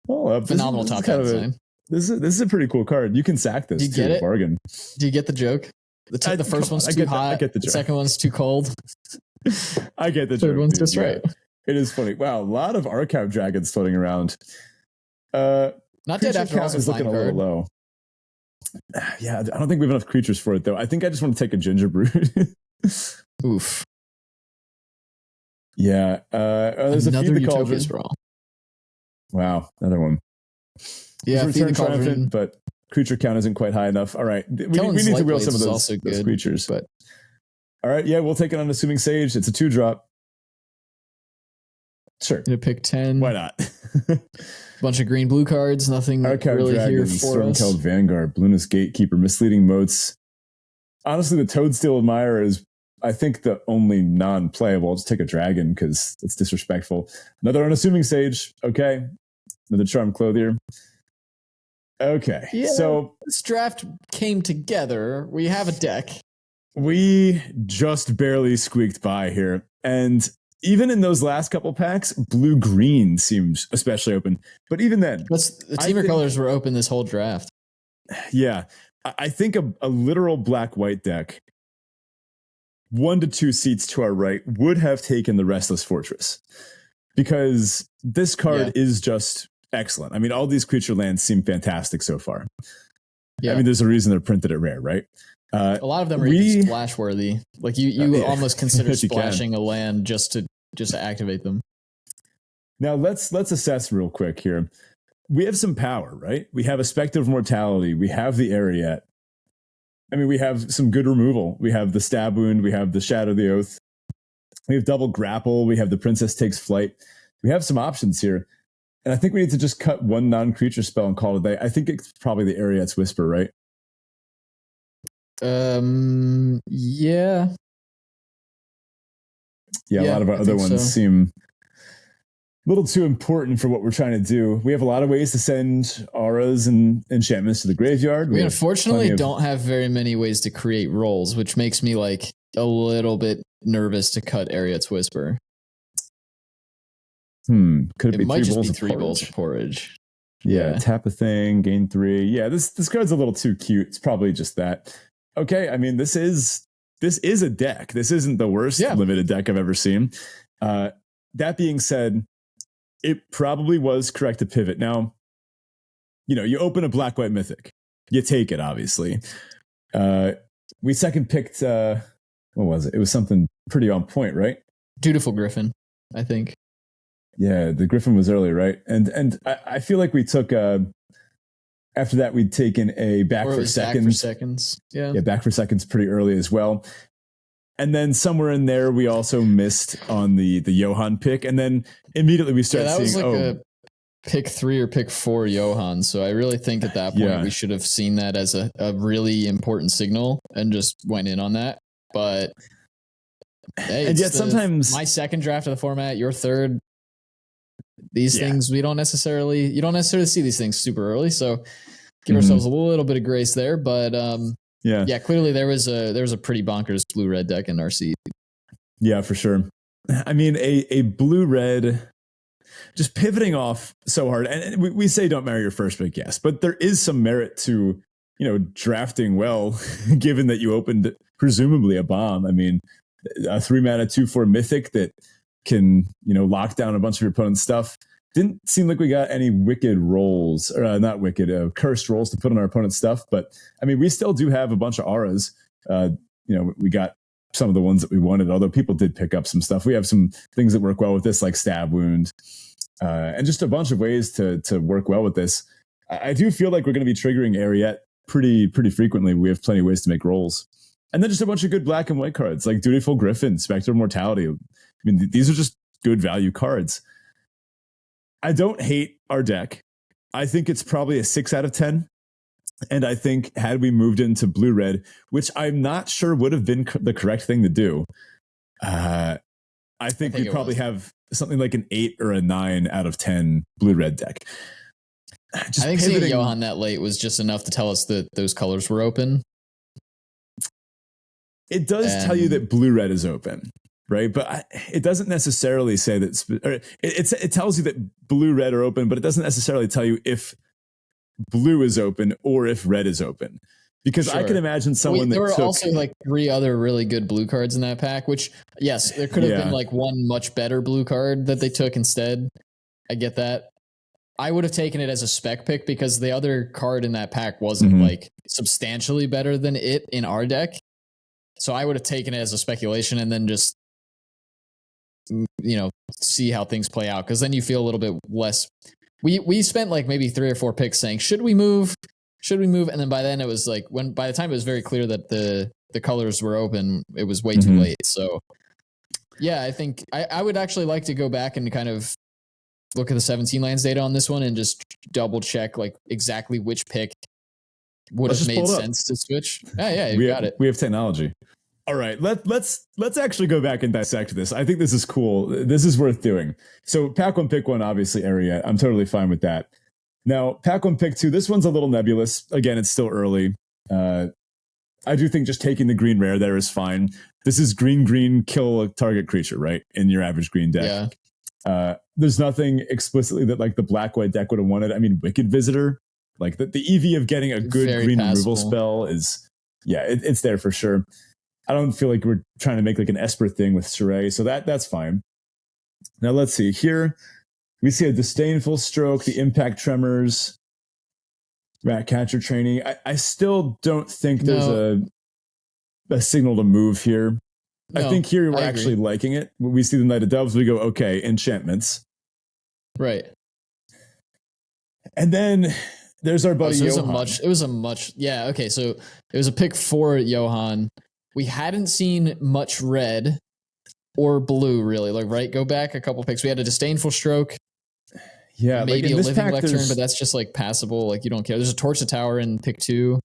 S2: Oh,
S1: phenomenal top hand design.
S2: This is a pretty cool card. You can sack this.
S1: Do you get it?
S2: Bargain.
S1: Do you get the joke? The first one's too hot. The second one's too cold.
S2: I get the joke.
S1: Third one's just right.
S2: It is funny. Wow, a lot of Archive Dragons floating around.
S1: Not dead after all.
S2: Is looking a little low. Yeah, I don't think we have enough creatures for it though. I think I just want to take a Gingerbread.
S1: Oof.
S2: Yeah. There's
S1: another
S2: a Feed the
S1: Utopia
S2: Cauldron.
S1: Sprawl.
S2: Wow, another one.
S1: Yeah, Feed the Cauldron,
S2: but creature count isn't quite high enough. All right, we need to wheel some of those creatures.
S1: But
S2: all right, yeah, we'll take it on Unassuming Sage. It's a 2-drop. Sure.
S1: Gonna pick 10.
S2: Why not?
S1: Bunch of green blue cards. Nothing
S2: Archive
S1: really
S2: Dragons,
S1: here for us.
S2: Stormcloud Vanguard, Blueness Gatekeeper, Misleading Moats. Honestly, the Toadsteel Admirer is, I think, the only non-playable. I'll just take a dragon because it's disrespectful. Another Unassuming Sage. Okay. Another Charm Clothier. Okay.
S1: Yeah,
S2: so
S1: this draft came together. We have a deck.
S2: We just barely squeaked by here. And even in those last couple packs, blue-green seems especially open. But even then...
S1: the teamer colors were open this whole draft.
S2: Yeah. I think a literal black-white deck, 1 to 2 seats to our right, would have taken the Restless Fortress. Because this card is just excellent. I mean, all these creature lands seem fantastic so far. Yeah. I mean, there's a reason they're printed at rare, right?
S1: A lot of them are even splash worthy. Like you almost consider splashing a land just to activate them.
S2: Now let's assess real quick here. We have some power, right? We have a Spectre of Mortality. We have the Ariette. I mean, we have some good removal. We have the Stab Wound. We have the Shadow of the Oath. We have double grapple. We have the Princess Takes Flight. We have some options here. And I think we need to just cut one non-creature spell and call it a day. I think it's probably the Ariette's Whisper, right?
S1: Yeah.
S2: Yeah, a lot of our other ones seem a little too important for what we're trying to do. We have a lot of ways to send auras and enchantments to the graveyard.
S1: We unfortunately don't have very many ways to create rolls, which makes me like a little bit nervous to cut Ariette's Whisper.
S2: Could it be
S1: might
S2: 3
S1: just
S2: bowls
S1: be
S2: of
S1: 3 bowls of porridge.
S2: Yeah, tap a thing, gain 3. Yeah, this card's a little too cute. It's probably just that. Okay, I mean, this is a deck. This isn't the worst limited deck I've ever seen. that being said, it probably was correct to pivot. Now, you open a black-white mythic. You take it, obviously. We second picked, what was it? It was something pretty on point, right?
S1: Dutiful Griffin, I think.
S2: Yeah, the Griffin was early, right? And I feel like we took, after that, we'd taken a back for seconds.
S1: Yeah,
S2: back for seconds pretty early as well. And then somewhere in there, we also missed on the Johan pick. And then immediately we started seeing,
S1: was like a pick 3 or pick 4 Johan. So I really think at that point we should have seen that as a really important signal and just went in on that. But hey,
S2: and yet sometimes
S1: my second draft of the format, your third, these things you don't necessarily see these things super early. So give ourselves a little bit of grace there. But clearly there was a pretty bonkers blue-red deck in RC. Yeah,
S2: for sure. I mean, a blue-red, just pivoting off so hard. And we say don't marry your first pick, yes. But there is some merit to, drafting well, given that you opened presumably a bomb. I mean, a 3-mana 2/4 mythic that can, lock down a bunch of your opponent's stuff. Didn't seem like we got any wicked rolls, or not wicked, cursed rolls to put on our opponent's stuff. But I mean, we still do have a bunch of auras. We got some of the ones that we wanted, although people did pick up some stuff. We have some things that work well with this, like Stab Wound, and just a bunch of ways to work well with this. I do feel like we're going to be triggering Ariette pretty frequently. We have plenty of ways to make rolls. And then just a bunch of good black and white cards, like Dutiful Griffin, Spectre of Mortality. I mean, these are just good value cards. I don't hate our deck. I think it's probably a 6 out of 10. And I think had we moved into blue-red, which I'm not sure would have been the correct thing to do, I think we probably have something like an 8 or a 9 out of 10 blue-red deck.
S1: I think seeing Johan that late was just enough to tell us that those colors were open.
S2: It does tell you that blue-red is open, right? But it doesn't necessarily say that. It tells you that blue-red are open, but it doesn't necessarily tell you if blue is open or if red is open. Because I can imagine someone
S1: there were also like 3 other really good blue cards in that pack, which, yes, there could have been like one much better blue card that they took instead. I get that. I would have taken it as a spec pick because the other card in that pack wasn't like substantially better than it in our deck. So I would have taken it as a speculation and then just, see how things play out. Because then you feel a little bit less. We spent like maybe 3 or 4 picks saying, should we move? And then by then it was like by the time it was very clear that the colors were open, it was way too late. So yeah, I think I would actually like to go back and kind of look at the 17 lands data on this one and just double check like exactly which pick would have made sense to switch. You got it.
S2: We have technology. All right, let's actually go back and dissect this. I think this is cool. This is worth doing. So pack 1, pick 1, obviously Ariette. I'm totally fine with that. Now, pack 1, pick 2, this one's a little nebulous. Again, it's still early. I do think just taking the green rare there is fine. This is green, kill a target creature, right? In your average green deck. Yeah. There's nothing explicitly that like the black-white deck would have wanted. I mean, Wicked Visitor, like the EV of getting a good green removal spell is, it's there for sure. I don't feel like we're trying to make like an Esper thing with Saray, so that's fine. Now let's see. Here we see a Disdainful Stroke, the Impact Tremors, Ratcatcher Training. I still don't think there's a signal to move here. No, I think here we're actually liking it. When we see the Knight of Doves, we go, okay, enchantments.
S1: Right.
S2: And then there's our buddy Johan.
S1: It was a much. Okay, so it was a pick 4 Johan. We hadn't seen much red or blue, really. Like, right? Go back a couple picks. We had a Disdainful Stroke.
S2: Yeah,
S1: maybe like a Living Lectern, but that's just like passable. Like, you don't care. There's a Torch the Tower in pick 2.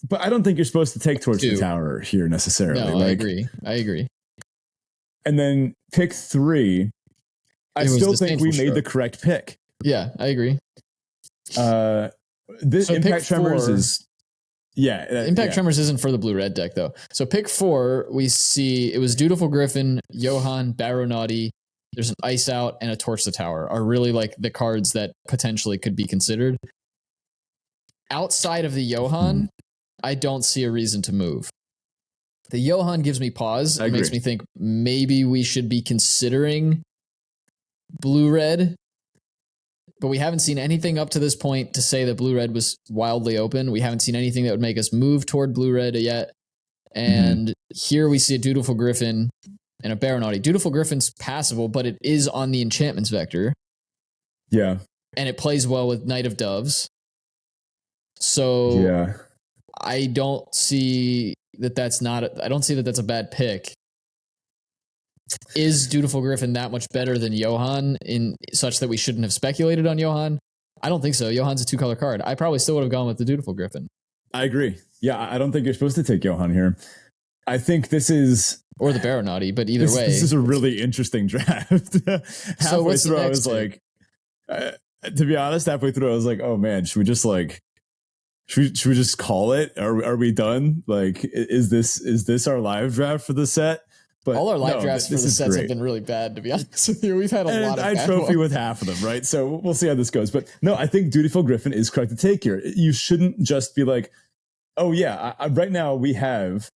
S2: But I don't think you're supposed to take Torch the Tower here necessarily.
S1: No, I agree. And
S2: then pick 3, I still think we made the correct pick.
S1: Yeah, I agree.
S2: This Impact Tremors is...
S1: Impact Tremors isn't for the blue-red deck, though. So pick 4, we see it was Dutiful Griffin, Johan, Barrow Naughty. There's an Ice Out and a Torch the Tower are really like the cards that potentially could be considered. Outside of the Johan, I don't see a reason to move. The Johan gives me pause. It makes me think maybe we should be considering blue red, but we haven't seen anything up to this point to say that blue red was wildly open. We haven't seen anything that would make us move toward blue red yet. And here we see a Dutiful Griffin and a Baronauti. Dutiful Griffin's passable, but it is on the enchantments vector.
S2: Yeah.
S1: And it plays well with Knight of Doves. So I don't see that that's a bad pick. Is Dutiful Griffin that much better than Johann in such that we shouldn't have speculated on Johann? I don't think so. Johann's a 2-color card. I probably still would have gone with the Dutiful Griffin. I
S2: agree. Yeah, I don't think you're supposed to take Johann here. I think this is...
S1: Or the Baronauti, but either way.
S2: This is a really interesting draft. Halfway through, I was like... to be honest, halfway through, I was like, oh man, should we just like... Should we just call it? Are we done? Like, is this our live draft for the set? But
S1: all our live drafts for the sets have been really bad, to be honest with you. We've had a lot of
S2: bad trophy with half of them, right? So we'll see how this goes. But no, I think Dutiful Griffin is correct to take here. You shouldn't just be like, oh yeah, right now we have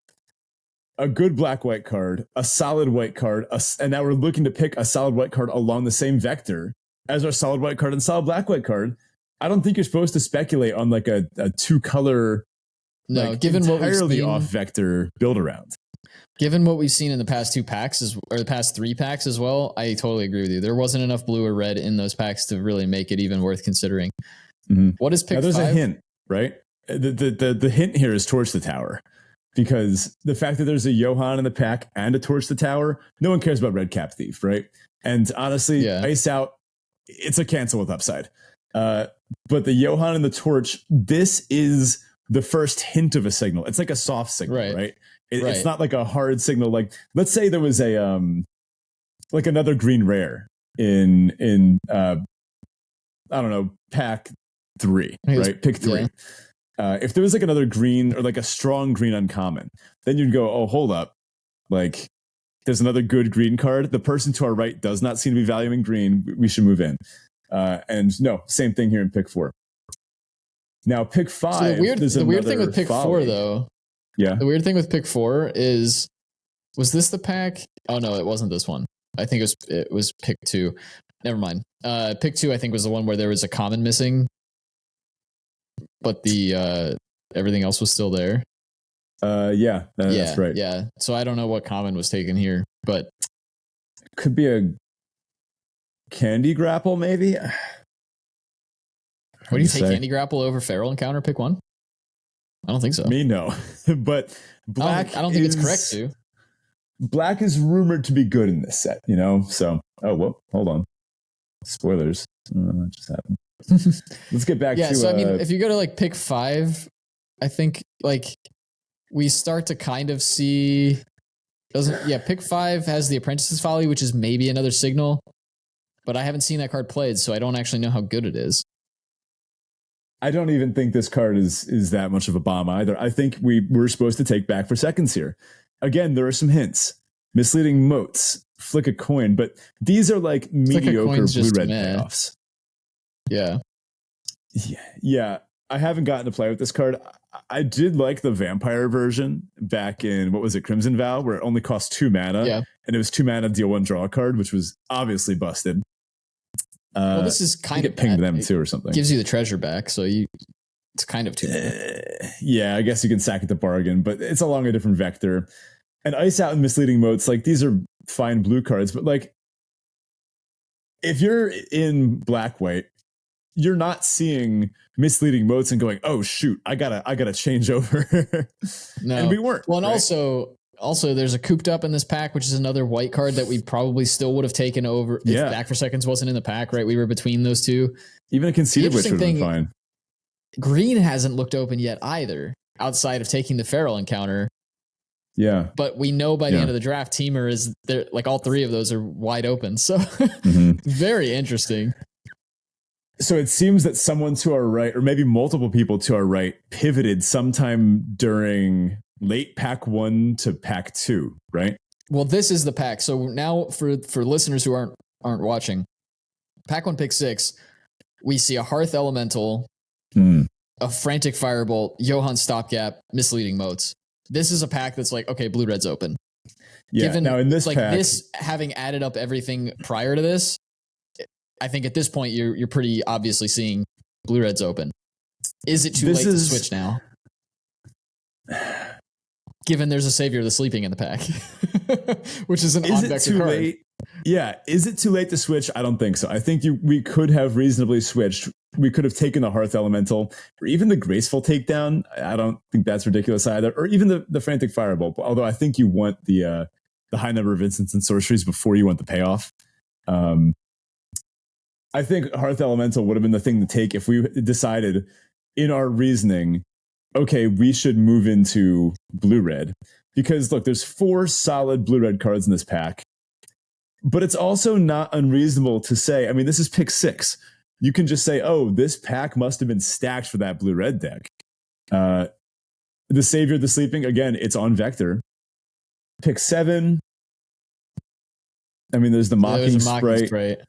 S2: a good black-white card, a solid white card, and now we're looking to pick a solid white card along the same vector as our solid white card and solid black-white card. I don't think you're supposed to speculate on like a 2-color,
S1: given what we've seen,
S2: off vector build around.
S1: Given what we've seen in the past 2 packs or the past 3 packs as well, I totally agree with you. There wasn't enough blue or red in those packs to really make it even worth considering. What is pick 5?
S2: There's a hint, right? The hint here is Torch the Tower, because the fact that there's a Johann in the pack and a Torch the Tower, no one cares about Red Cap Thief, right? And honestly, Ice Out, it's a cancel with upside. But the Johann and the Torch, this is the first hint of a signal. It's like a soft signal, right? It's not like a hard signal. Like, let's say there was a like another green rare in I don't know, pack 3, right? Pick 3. If there was like another green or like a strong green uncommon, then you'd go, oh, hold up, like there's another good green card. The person to our right does not seem to be valuing green. We should move in. And no, same thing here in pick 4. Now pick 5.
S1: So the weird thing with pick 4 though.
S2: Yeah.
S1: The weird thing with pick 4 is, was this the pack? Oh no, it wasn't this one. I think it was pick 2. Never mind. Pick 2, I think, was the one where there was a common missing, but the everything else was still there.
S2: That's right.
S1: Yeah. So I don't know what common was taken here, but
S2: could be a Candy Grapple, maybe.
S1: What do you take, Candy Grapple over Feral Encounter? Pick 1. I don't think so.
S2: Me, no. But black,
S1: I don't think it's correct to.
S2: Black is rumored to be good in this set, you know? So, hold on. Spoilers. That just happened. Let's get back to...
S1: so I mean, if you go to like pick 5, I think like we start to kind of see... pick 5 has the Apprentice's Folly, which is maybe another signal, but I haven't seen that card played, so I don't actually know how good it is.
S2: I don't even think this card is that much of a bomb either. I think we're supposed to take back for seconds here. Again, there are some hints. Misleading Motes, Flick a Coin, but these are like mediocre blue-red payoffs.
S1: Yeah.
S2: Yeah. I haven't gotten to play with this card. I did like the vampire version back in, what was it, Crimson Vow, where it only cost 2 mana, and it was 2 mana, deal 1, draw a card, which was obviously busted.
S1: Well, this is kind of
S2: pinged them too or something.
S1: Gives you the treasure back, so it's kind of too
S2: yeah, I guess you can sack it to bargain, but it's along a different vector. And Ice Out and Misleading Motes, like these are fine blue cards, but like if you're in black white, you're not seeing Misleading Motes and going, oh shoot, I gotta change over.
S1: No,
S2: and we weren't.
S1: Well, and also there's a Cooped Up in this pack, which is another white card that we probably still would have taken over if Back for Seconds wasn't in the pack, right? We were between those two.
S2: Even a Conceited Witch would have been fine.
S1: Green hasn't looked open yet either, outside of taking the Feral Encounter.
S2: Yeah.
S1: But we know by the end of the draft, Teamer is there, like all 3 of those are wide open. So very interesting.
S2: So it seems that someone to our right, or maybe multiple people to our right, pivoted sometime during late pack 1 to pack 2, right?
S1: Well, this is the pack. So now for listeners who aren't watching, pack 1, pick 6, we see a Hearth Elemental, a Frantic Firebolt, Johann Stopgap, Misleading Motes. This is a pack that's like, okay, blue-red's open.
S2: Yeah. Now in this
S1: like
S2: pack,
S1: this having added up everything prior to this, I think at this point you're pretty obviously seeing blue red's open. Is it too late to switch now? Given there's a Savior of the Sleeping in the pack, which is an on-vector card.
S2: Late? Yeah. Is it too late to switch? I don't think so. I think we could have reasonably switched. We could have taken the Hearth Elemental or even the Graceful Takedown. I don't think that's ridiculous either. Or even the Frantic Firebolt. Although I think you want the high number of instants and sorceries before you want the payoff. I think Hearth Elemental would have been the thing to take if we decided in our reasoning, okay, we should move into blue-red. Because, look, there's 4 solid blue-red cards in this pack. But it's also not unreasonable to say, I mean, this is pick 6. You can just say, oh, this pack must have been stacked for that blue-red deck. The Savior of the Sleeping, again, it's on Vector. Pick 7. I mean, there's the Mocking Sprite.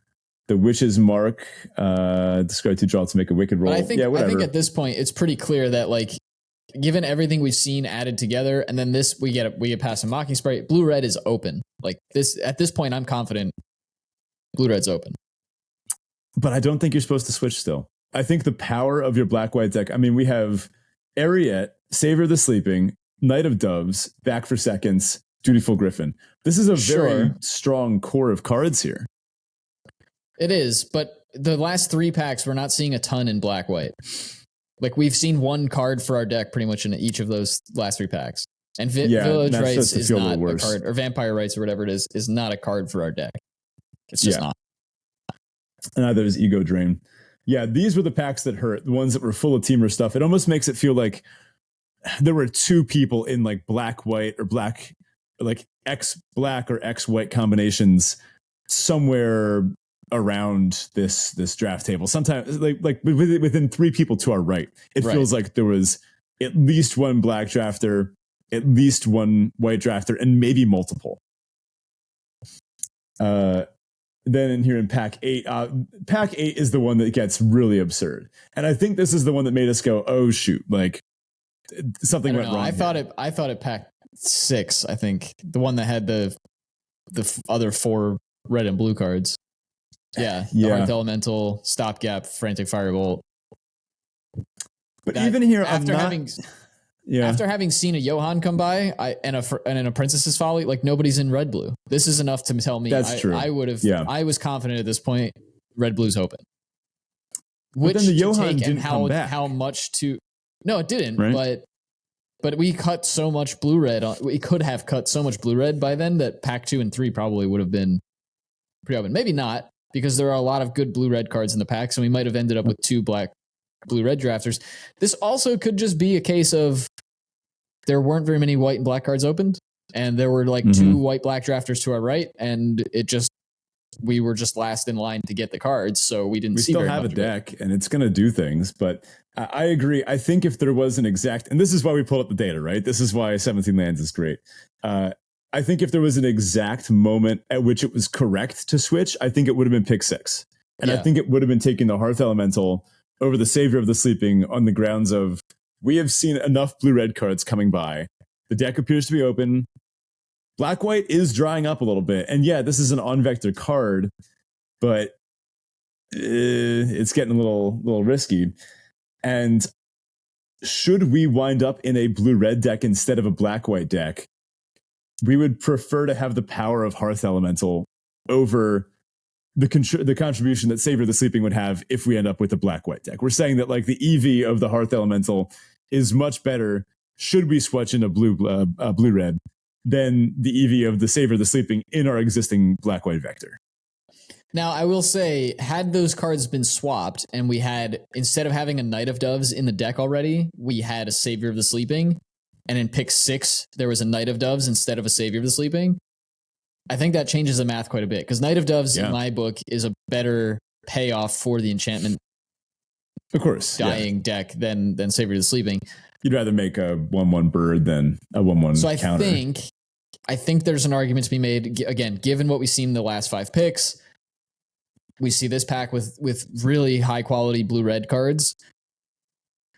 S2: The Witch's Mark, discard 2 draw to make a Wicked roll.
S1: I think at this point it's pretty clear that, like, given everything we've seen added together, and then this we get past a Mocking Sprite, blue red is open. Like this at this point, I'm confident blue red's open.
S2: But I don't think you're supposed to switch still. I think the power of your black white deck. I mean, we have Ariete, Savior of the Sleeping, Knight of Doves, Back for Seconds, Dutiful Griffin. This is a very strong core of cards here.
S1: It is, but the last 3 packs, we're not seeing a ton in black-white. Like, we've seen 1 card for our deck pretty much in each of those last 3 packs. And Village Rites is not a card, or Vampire Rites or whatever it is not a card for our deck. It's just not.
S2: And neither is Ego Drain. Yeah, these were the packs that hurt, the ones that were full of Teamer stuff. It almost makes it feel like there were 2 people in, like, black-white or black, like, X-black or X-white combinations somewhere around this draft table. Sometimes like within 3 people to our right, it feels like there was at least 1 black drafter, at least 1 white drafter, and maybe multiple. Then in here in pack 8, pack 8 is the one that gets really absurd, and I think this is the one that made us go, oh shoot, like something went wrong.
S1: I thought it pack 6. I think the one that had the other 4 red and blue cards. Yeah, the Hearth Elemental, Stopgap, Frantic Firebolt.
S2: But even here,
S1: after having seen a Johan come by, and in a Princess's Folly, like nobody's in red blue. This is enough to tell me.
S2: That's true.
S1: I would have. Yeah. I was confident at this point. Red blue's open.
S2: Which then the Johan didn't come back.
S1: How much to? No, it didn't. Right? But we cut so much blue red. We could have cut so much blue red by then that pack 2 and 3 probably would have been pretty open. Maybe not, because there are a lot of good blue-red cards in the pack, so we might have ended up with 2 blue-red drafters. This also could just be a case of there weren't very many white and black cards opened, and there were like 2 white-black drafters to our right, and we were just last in line to get the cards, so we didn't see very much. We still have a deck,
S2: and it's going to do things, but I agree. I think if there was an exact, and this is why we pulled up the data, right? This is why 17 lands is great. I think if there was an exact moment at which it was correct to switch, I think it would have been pick 6. And I think it would have been taking the Hearth Elemental over the Savior of the Sleeping on the grounds of, we have seen enough blue-red cards coming by. The deck appears to be open. Black-white is drying up a little bit. And yeah, this is an on-vector card, but it's getting a little risky. And should we wind up in a blue-red deck instead of a black-white deck, we would prefer to have the power of Hearth Elemental over the contribution that Savior of the Sleeping would have if we end up with a black-white deck. We're saying that like the EV of the Hearth Elemental is much better should we switch into blue-red than the EV of the Savior of the Sleeping in our existing black-white vector.
S1: Now, I will say, had those cards been swapped and we had, instead of having a Knight of Doves in the deck already, we had a Savior of the Sleeping, and in pick 6, there was a Knight of Doves instead of a Savior of the Sleeping, I think that changes the math quite a bit, because Knight of Doves, in my book, is a better payoff for the enchantment
S2: of course
S1: dying deck than Savior of the Sleeping.
S2: You'd rather make a 1/1 bird than a 1/1 counter.
S1: So I think there's an argument to be made, again, given what we've seen in the last 5 picks, we see this pack with really high quality blue-red cards.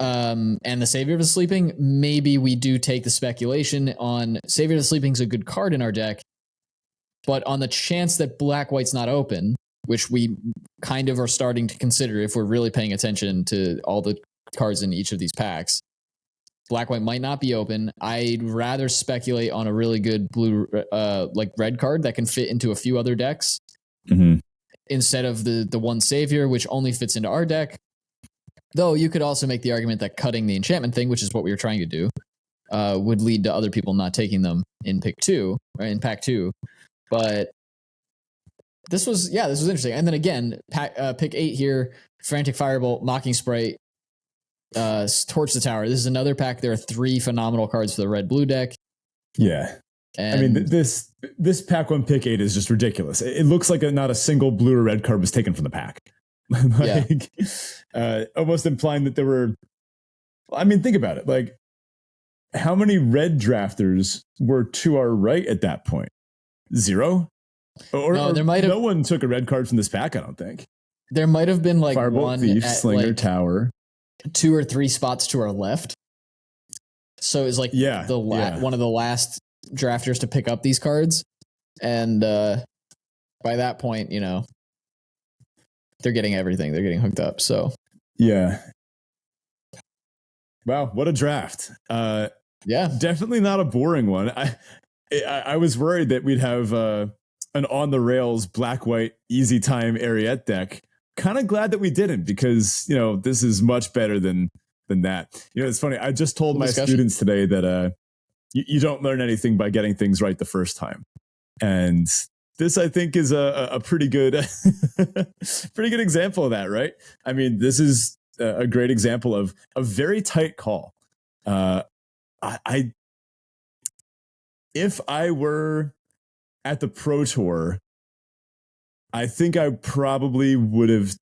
S1: And the Savior of the Sleeping, maybe we do take the speculation on Savior of the Sleeping is a good card in our deck, but on the chance that black-white's not open, which we kind of are starting to consider if we're really paying attention to all the cards in each of these packs. Black-white might not be open. I'd rather speculate on a really good blue, like red card that can fit into a few other decks instead of the one savior, which only fits into our deck. Though you could also make the argument that cutting the enchantment thing, which is what we were trying to do, would lead to other people not taking them in pick 2 or in pack 2. But this was interesting. And then again, pick 8 here, Frantic Firebolt, Mocking Sprite, Torch the Tower. This is another pack. There are 3 phenomenal cards for the red-blue deck.
S2: Yeah.
S1: And
S2: I mean, this pack 1 pick 8 is just ridiculous. It looks like not a single blue or red card was taken from the pack. Almost implying that there were, I mean, think about it. Like, how many red drafters were to our right at that point? 0? Or
S1: there might have,
S2: no one took a red card from this pack, I don't think.
S1: There might have been like
S2: Firebolt,
S1: one
S2: Thief,
S1: at
S2: Slinger,
S1: like
S2: Tower.
S1: 2 or 3 spots to our left. So it's like one of the last drafters to pick up these cards. And by that point, you know, they're getting everything. They're getting hooked up. So
S2: yeah. Wow, what a draft. Definitely not a boring one. I was worried that we'd have an on the rails black-white easy time Ariete deck. Kind of glad that we didn't, because, you know, this is much better than that. You know, it's funny. I just told my students today that you don't learn anything by getting things right the first time. And this, I think, is a pretty good example of that, right? I mean, this is a great example of a very tight call. If I were at the Pro Tour, I think I probably would have.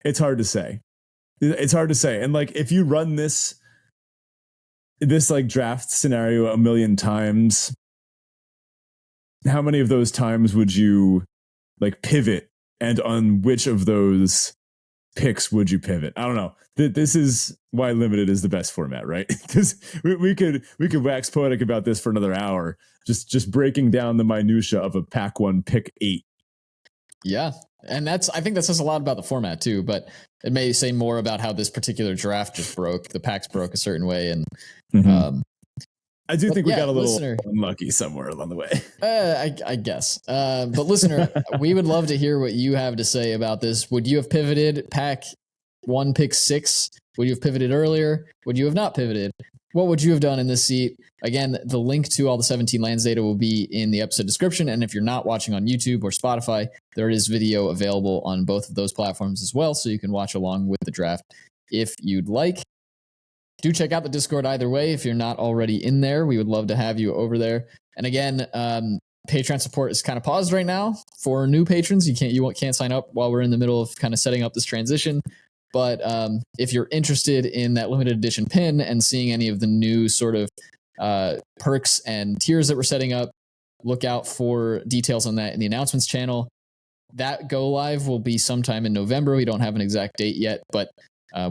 S2: It's hard to say. And like, if you run this like draft scenario a million times, how many of those times would you like pivot, and on which of those picks would you pivot? I don't know. This is why limited is the best format, right? Because we could wax poetic about this for another hour, just breaking down the minutia of a pack 1 pick 8. Yeah.
S1: And I think that says a lot about the format too, but it may say more about how this particular draft just broke. The packs broke a certain way. And
S2: I do think we got a little unlucky somewhere along the way.
S1: I guess. But listener, we would love to hear what you have to say about this. Would you have pivoted pack 1, pick 6? Would you have pivoted earlier? Would you have not pivoted? What would you have done in this seat? Again, the link to all the 17 lands data will be in the episode description. And if you're not watching on YouTube or Spotify, there is video available on both of those platforms as well. So you can watch along with the draft if you'd like. Do check out the Discord either way. If you're not already in there, we would love to have you over there. And again, Patreon support is kind of paused right now for new patrons. You can't sign up while we're in the middle of kind of setting up this transition. But if you're interested in that limited edition pin and seeing any of the new sort of perks and tiers that we're setting up, look out for details on that in the announcements channel. That go live will be sometime in November. We don't have an exact date yet, but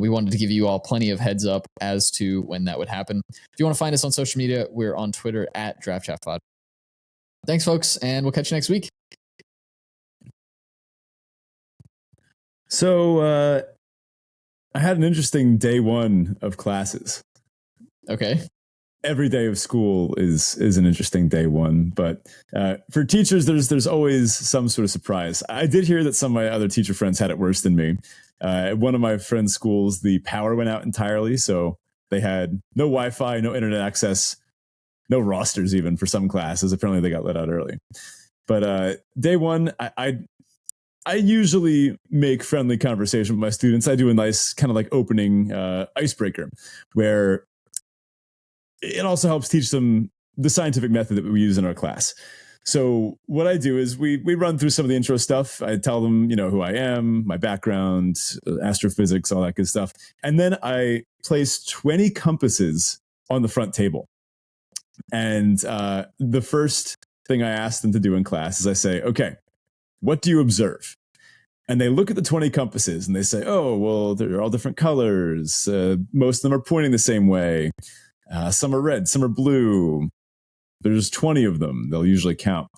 S1: we wanted to give you all plenty of heads up as to when that would happen. If you want to find us on social media, we're on Twitter at DraftChaffPod. Thanks, folks, and we'll catch you next week.
S2: So I had an interesting day 1 of classes.
S1: Okay.
S2: Every day of school is an interesting day 1, but for teachers, there's always some sort of surprise. I did hear that some of my other teacher friends had it worse than me. At one of my friends' schools, the power went out entirely, so they had no Wi-Fi, no internet access, no rosters even for some classes. Apparently, they got let out early. But day 1, I usually make friendly conversation with my students. I do a nice kind of like opening icebreaker where it also helps teach them the scientific method that we use in our class. So what I do is we run through some of the intro stuff. I tell them, you know, who I am, my background, astrophysics, all that good stuff. And then I place 20 compasses on the front table. And the first thing I ask them to do in class is I say, okay, what do you observe? And they look at the 20 compasses and they say, oh, well, they're all different colors. Most of them are pointing the same way. Some are red, some are blue. There's 20 of them. They'll usually count.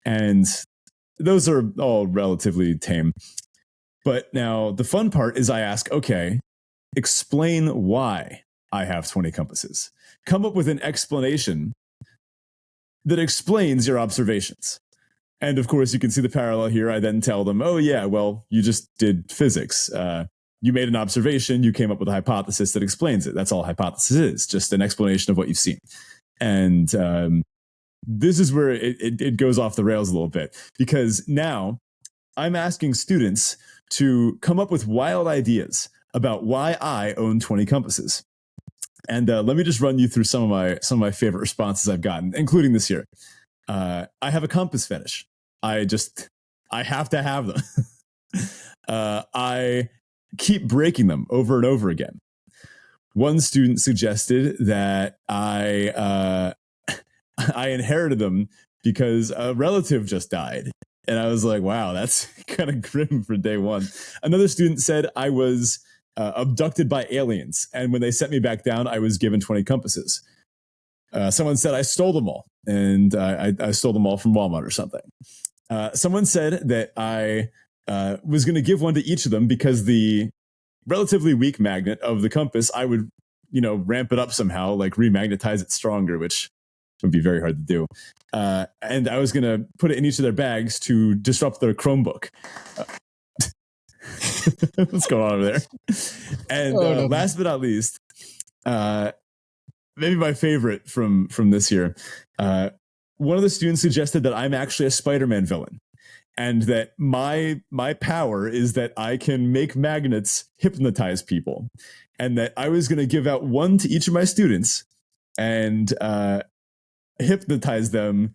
S2: And those are all relatively tame. But now the fun part is I ask, okay, explain why I have 20 compasses. Come up with an explanation that explains your observations. And of course, you can see the parallel here. I then tell them, oh yeah, well, you just did physics. You made an observation, you came up with a hypothesis that explains it. That's all a hypothesis is, just an explanation of what you've seen. And this is where it goes off the rails a little bit, because now I'm asking students to come up with wild ideas about why I own 20 compasses. And let me just run you through some of my favorite responses I've gotten, including this year. I have a compass fetish. I have to have them. I keep breaking them over and over again. One student suggested that I inherited them because a relative just died. And I was like, wow, that's kind of grim for day one. Another student said I was abducted by aliens. And when they sent me back down, I was given 20 compasses. Someone said I stole them all. And I stole them all from Walmart or something. Someone said that I was going to give one to each of them because the relatively weak magnet of the compass, I would, ramp it up somehow, like remagnetize it stronger, which would be very hard to do. And I was going to put it in each of their bags to disrupt their Chromebook. What's going on over there? And last but not least, maybe my favorite from this year, one of the students suggested that I'm actually a Spider-Man villain, and that my power is that I can make magnets hypnotize people, and that I was going to give out one to each of my students and hypnotize them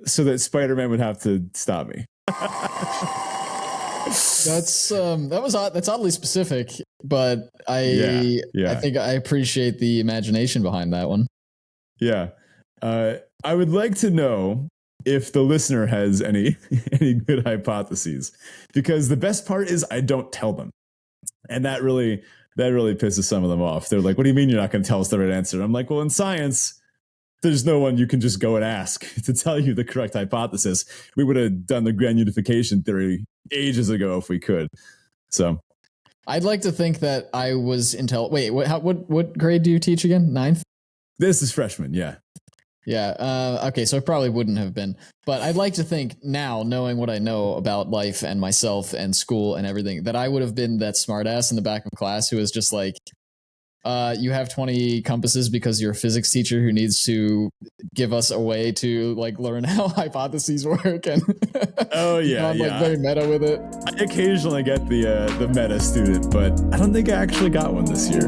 S2: so that Spider-Man would have to stop me.
S1: That's oddly specific, but I think I appreciate the imagination behind that one.
S2: Yeah. I would like to know if the listener has any good hypotheses, because the best part is I don't tell them. And that really pisses some of them off. They're like, what do you mean you're not going to tell us the right answer? I'm like, well, in science, there's no one you can just go and ask to tell you the correct hypothesis. We would have done the grand unification theory ages ago if we could. So
S1: I'd like to think that I was Wait, what grade do you teach again? 9th?
S2: This is freshman, yeah.
S1: Yeah. Okay, so it probably wouldn't have been. But I'd like to think now, knowing what I know about life and myself and school and everything, that I would have been that smartass in the back of class who was just like, you have 20 compasses because you're a physics teacher who needs to give us a way to like learn how hypotheses work. And I'm like very meta with it.
S2: I occasionally get the meta student, but I don't think I actually got one this year.